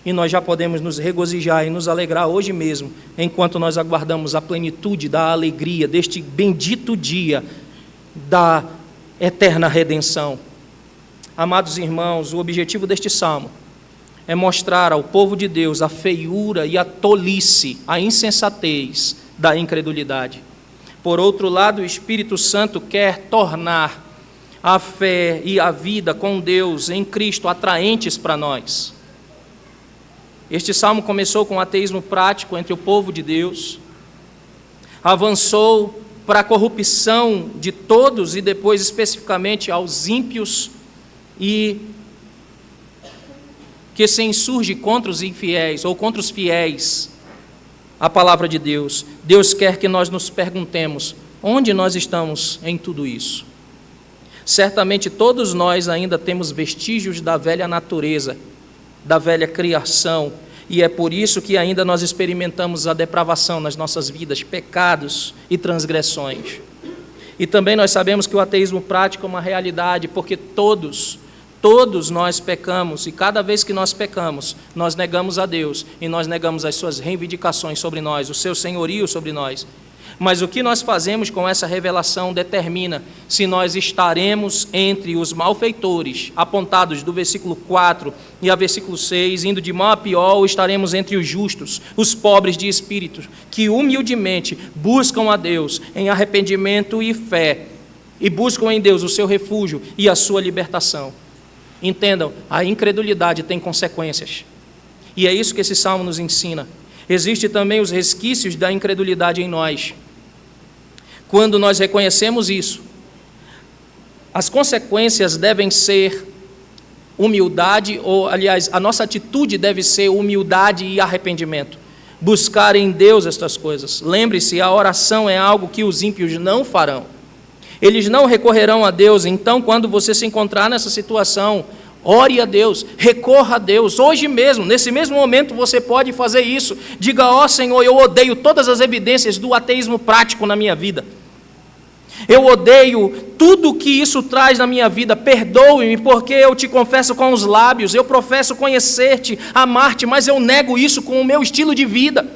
E nós já podemos nos regozijar e nos alegrar hoje mesmo, enquanto nós aguardamos a plenitude da alegria deste bendito dia da eterna redenção. Amados irmãos, o objetivo deste salmo é mostrar ao povo de Deus a feiura e a tolice, a insensatez da incredulidade. Por outro lado, o Espírito Santo quer tornar a fé e a vida com Deus em Cristo atraentes para nós. Este salmo começou com o ateísmo prático entre o povo de Deus, avançou para a corrupção de todos e depois especificamente aos ímpios e que se insurge contra os infiéis ou contra os fiéis à palavra de Deus. Deus quer que nós nos perguntemos, onde nós estamos em tudo isso? Certamente todos nós ainda temos vestígios da velha natureza, da velha criação, e é por isso que ainda nós experimentamos a depravação nas nossas vidas, pecados e transgressões. E também nós sabemos que o ateísmo prático é uma realidade, porque todos nós pecamos, e cada vez que nós pecamos, nós negamos a Deus, e nós negamos as suas reivindicações sobre nós, o seu senhorio sobre nós. Mas o que nós fazemos com essa revelação determina se nós estaremos entre os malfeitores, apontados do versículo 4 e a versículo 6, indo de mal a pior, ou estaremos entre os justos, os pobres de espírito, que humildemente buscam a Deus em arrependimento e fé, e buscam em Deus o seu refúgio e a sua libertação. Entendam, a incredulidade tem consequências. E é isso que esse salmo nos ensina. Existem também os resquícios da incredulidade em nós. Quando nós reconhecemos isso, as consequências devem ser humildade, ou, aliás, a nossa atitude deve ser humildade e arrependimento. Buscar em Deus estas coisas. Lembre-se, a oração é algo que os ímpios não farão. Eles não recorrerão a Deus. Então, quando você se encontrar nessa situação, ore a Deus, recorra a Deus. Hoje mesmo, nesse mesmo momento, você pode fazer isso. Diga, ó Senhor, eu odeio todas as evidências do ateísmo prático na minha vida. Eu odeio tudo que isso traz na minha vida. Perdoe-me, porque eu te confesso com os lábios. Eu professo conhecer-te, amar-te, mas eu nego isso com o meu estilo de vida.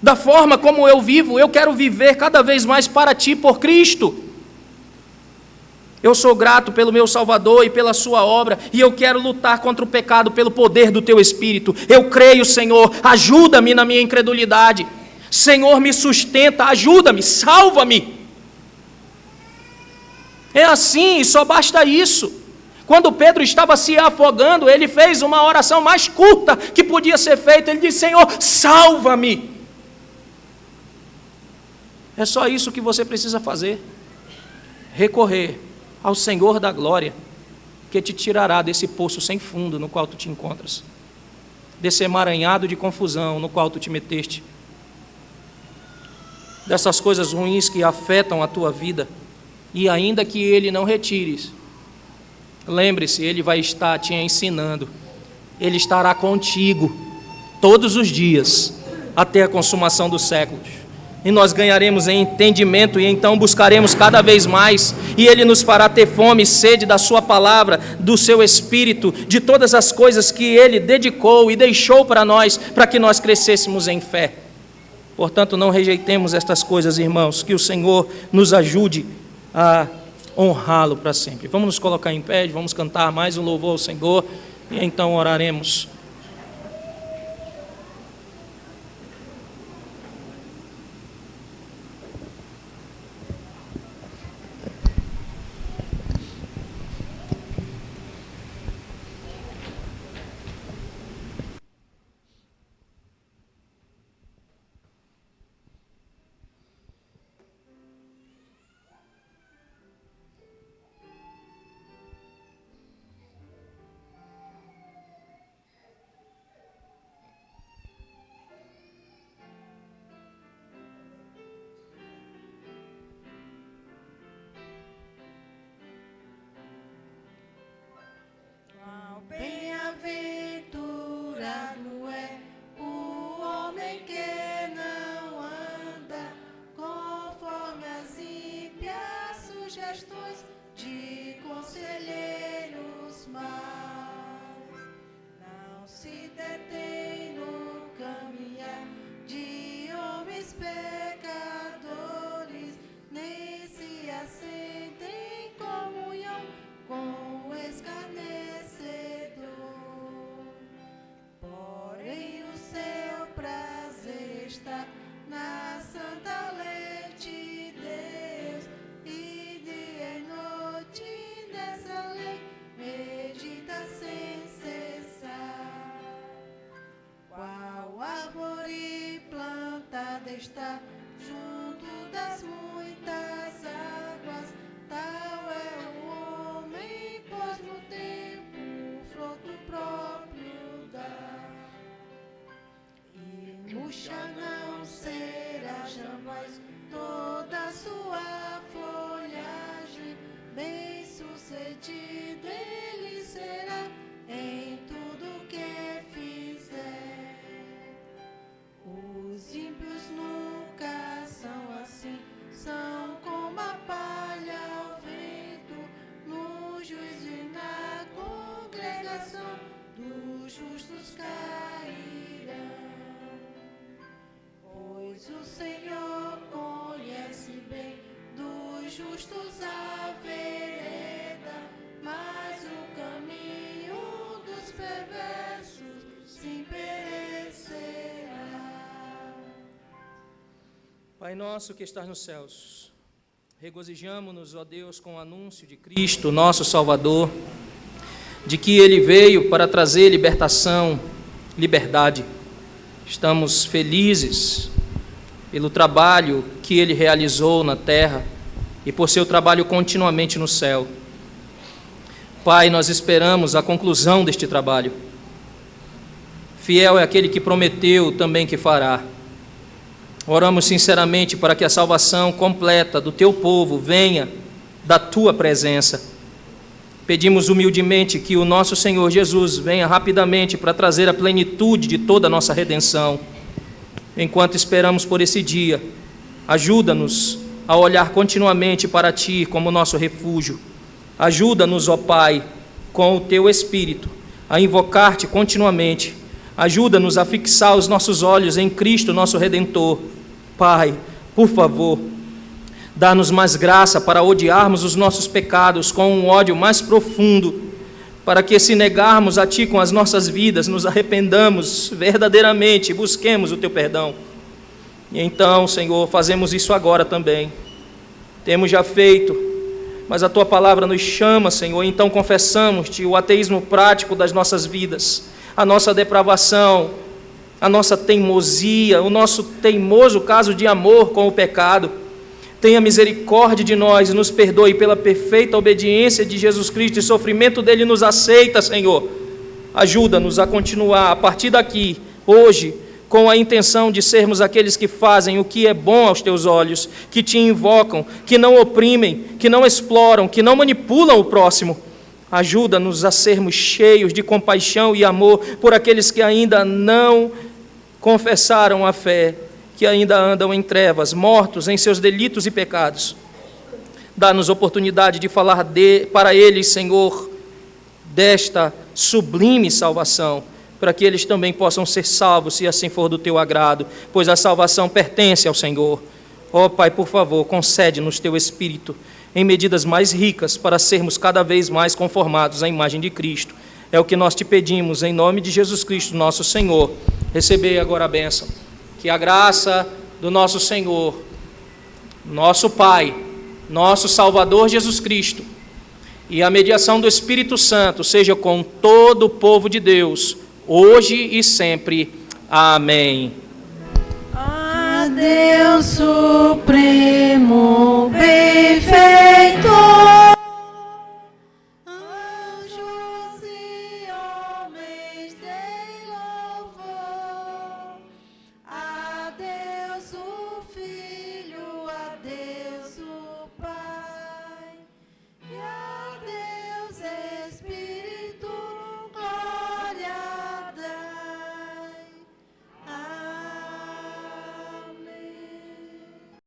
Da forma como eu vivo, eu quero viver cada vez mais para ti, por Cristo. Eu sou grato pelo meu Salvador e pela sua obra, e eu quero lutar contra o pecado pelo poder do teu Espírito. Eu creio, Senhor, ajuda-me na minha incredulidade. Senhor, me sustenta, ajuda-me, salva-me. É assim, e só basta isso. Quando Pedro estava se afogando, ele fez uma oração mais curta que podia ser feita. Ele disse, Senhor, salva-me. É só isso que você precisa fazer. Recorrer ao Senhor da glória, que te tirará desse poço sem fundo no qual tu te encontras, desse emaranhado de confusão no qual tu te meteste, dessas coisas ruins que afetam a tua vida, e ainda que Ele não retires, lembre-se, Ele vai estar te ensinando, Ele estará contigo todos os dias, até a consumação dos séculos. E nós ganharemos em entendimento, e então buscaremos cada vez mais, e Ele nos fará ter fome e sede da sua palavra, do seu Espírito, de todas as coisas que Ele dedicou e deixou para nós, para que nós crescêssemos em fé. Portanto, não rejeitemos estas coisas, irmãos, que o Senhor nos ajude a honrá-lo para sempre. Vamos nos colocar em pé, vamos cantar mais um louvor ao Senhor, e então oraremos. está junto das muitas águas. Tal é o homem, pois no tempo o fruto próprio dá. E murcha não será jamais toda a sua folhagem. Bem sucedido ele será em tudo que fizer. Os ímpios nunca são assim, são como a palha ao vento, no juízo e na congregação dos justos cairão. Pois o Senhor conhece bem dos justos a vereda, mas o caminho dos perversos se perecerá. Pai nosso que estás nos céus, regozijamo-nos, ó Deus, com o anúncio de Cristo, nosso Salvador, de que Ele veio para trazer libertação, liberdade. Estamos felizes pelo trabalho que Ele realizou na terra e por seu trabalho continuamente no céu. Pai, nós esperamos a conclusão deste trabalho. Fiel é aquele que prometeu também que fará. Oramos sinceramente para que a salvação completa do Teu povo venha da Tua presença. Pedimos humildemente que o nosso Senhor Jesus venha rapidamente para trazer a plenitude de toda a nossa redenção. Enquanto esperamos por esse dia, ajuda-nos a olhar continuamente para Ti como nosso refúgio. Ajuda-nos, ó Pai, com o Teu Espírito, a invocar-Te continuamente. Ajuda-nos a fixar os nossos olhos em Cristo, nosso Redentor. Pai, por favor, dá-nos mais graça para odiarmos os nossos pecados com um ódio mais profundo, para que, se negarmos a Ti com as nossas vidas, nos arrependamos verdadeiramente e busquemos o Teu perdão. E então, Senhor, fazemos isso agora também. Temos já feito, mas a Tua palavra nos chama, Senhor, então confessamos-Te o ateísmo prático das nossas vidas, a nossa depravação, a nossa teimosia, o nosso teimoso caso de amor com o pecado. Tenha misericórdia de nós e nos perdoe pela perfeita obediência de Jesus Cristo e sofrimento dele nos aceita, Senhor. Ajuda-nos a continuar a partir daqui, hoje, com a intenção de sermos aqueles que fazem o que é bom aos teus olhos, que te invocam, que não oprimem, que não exploram, que não manipulam o próximo. Ajuda-nos a sermos cheios de compaixão e amor por aqueles que ainda não confessaram a fé, que ainda andam em trevas, mortos em seus delitos e pecados. Dá-nos oportunidade de falar para eles, Senhor, desta sublime salvação, para que eles também possam ser salvos, se assim for do Teu agrado, pois a salvação pertence ao Senhor. Ó Pai, por favor, concede-nos Teu Espírito em medidas mais ricas para sermos cada vez mais conformados à imagem de Cristo. É o que nós Te pedimos, em nome de Jesus Cristo, nosso Senhor. Recebei agora a bênção. Que a graça do nosso Senhor, nosso Pai, nosso Salvador Jesus Cristo, e a mediação do Espírito Santo seja com todo o povo de Deus, hoje e sempre. Amém. A Deus supremo.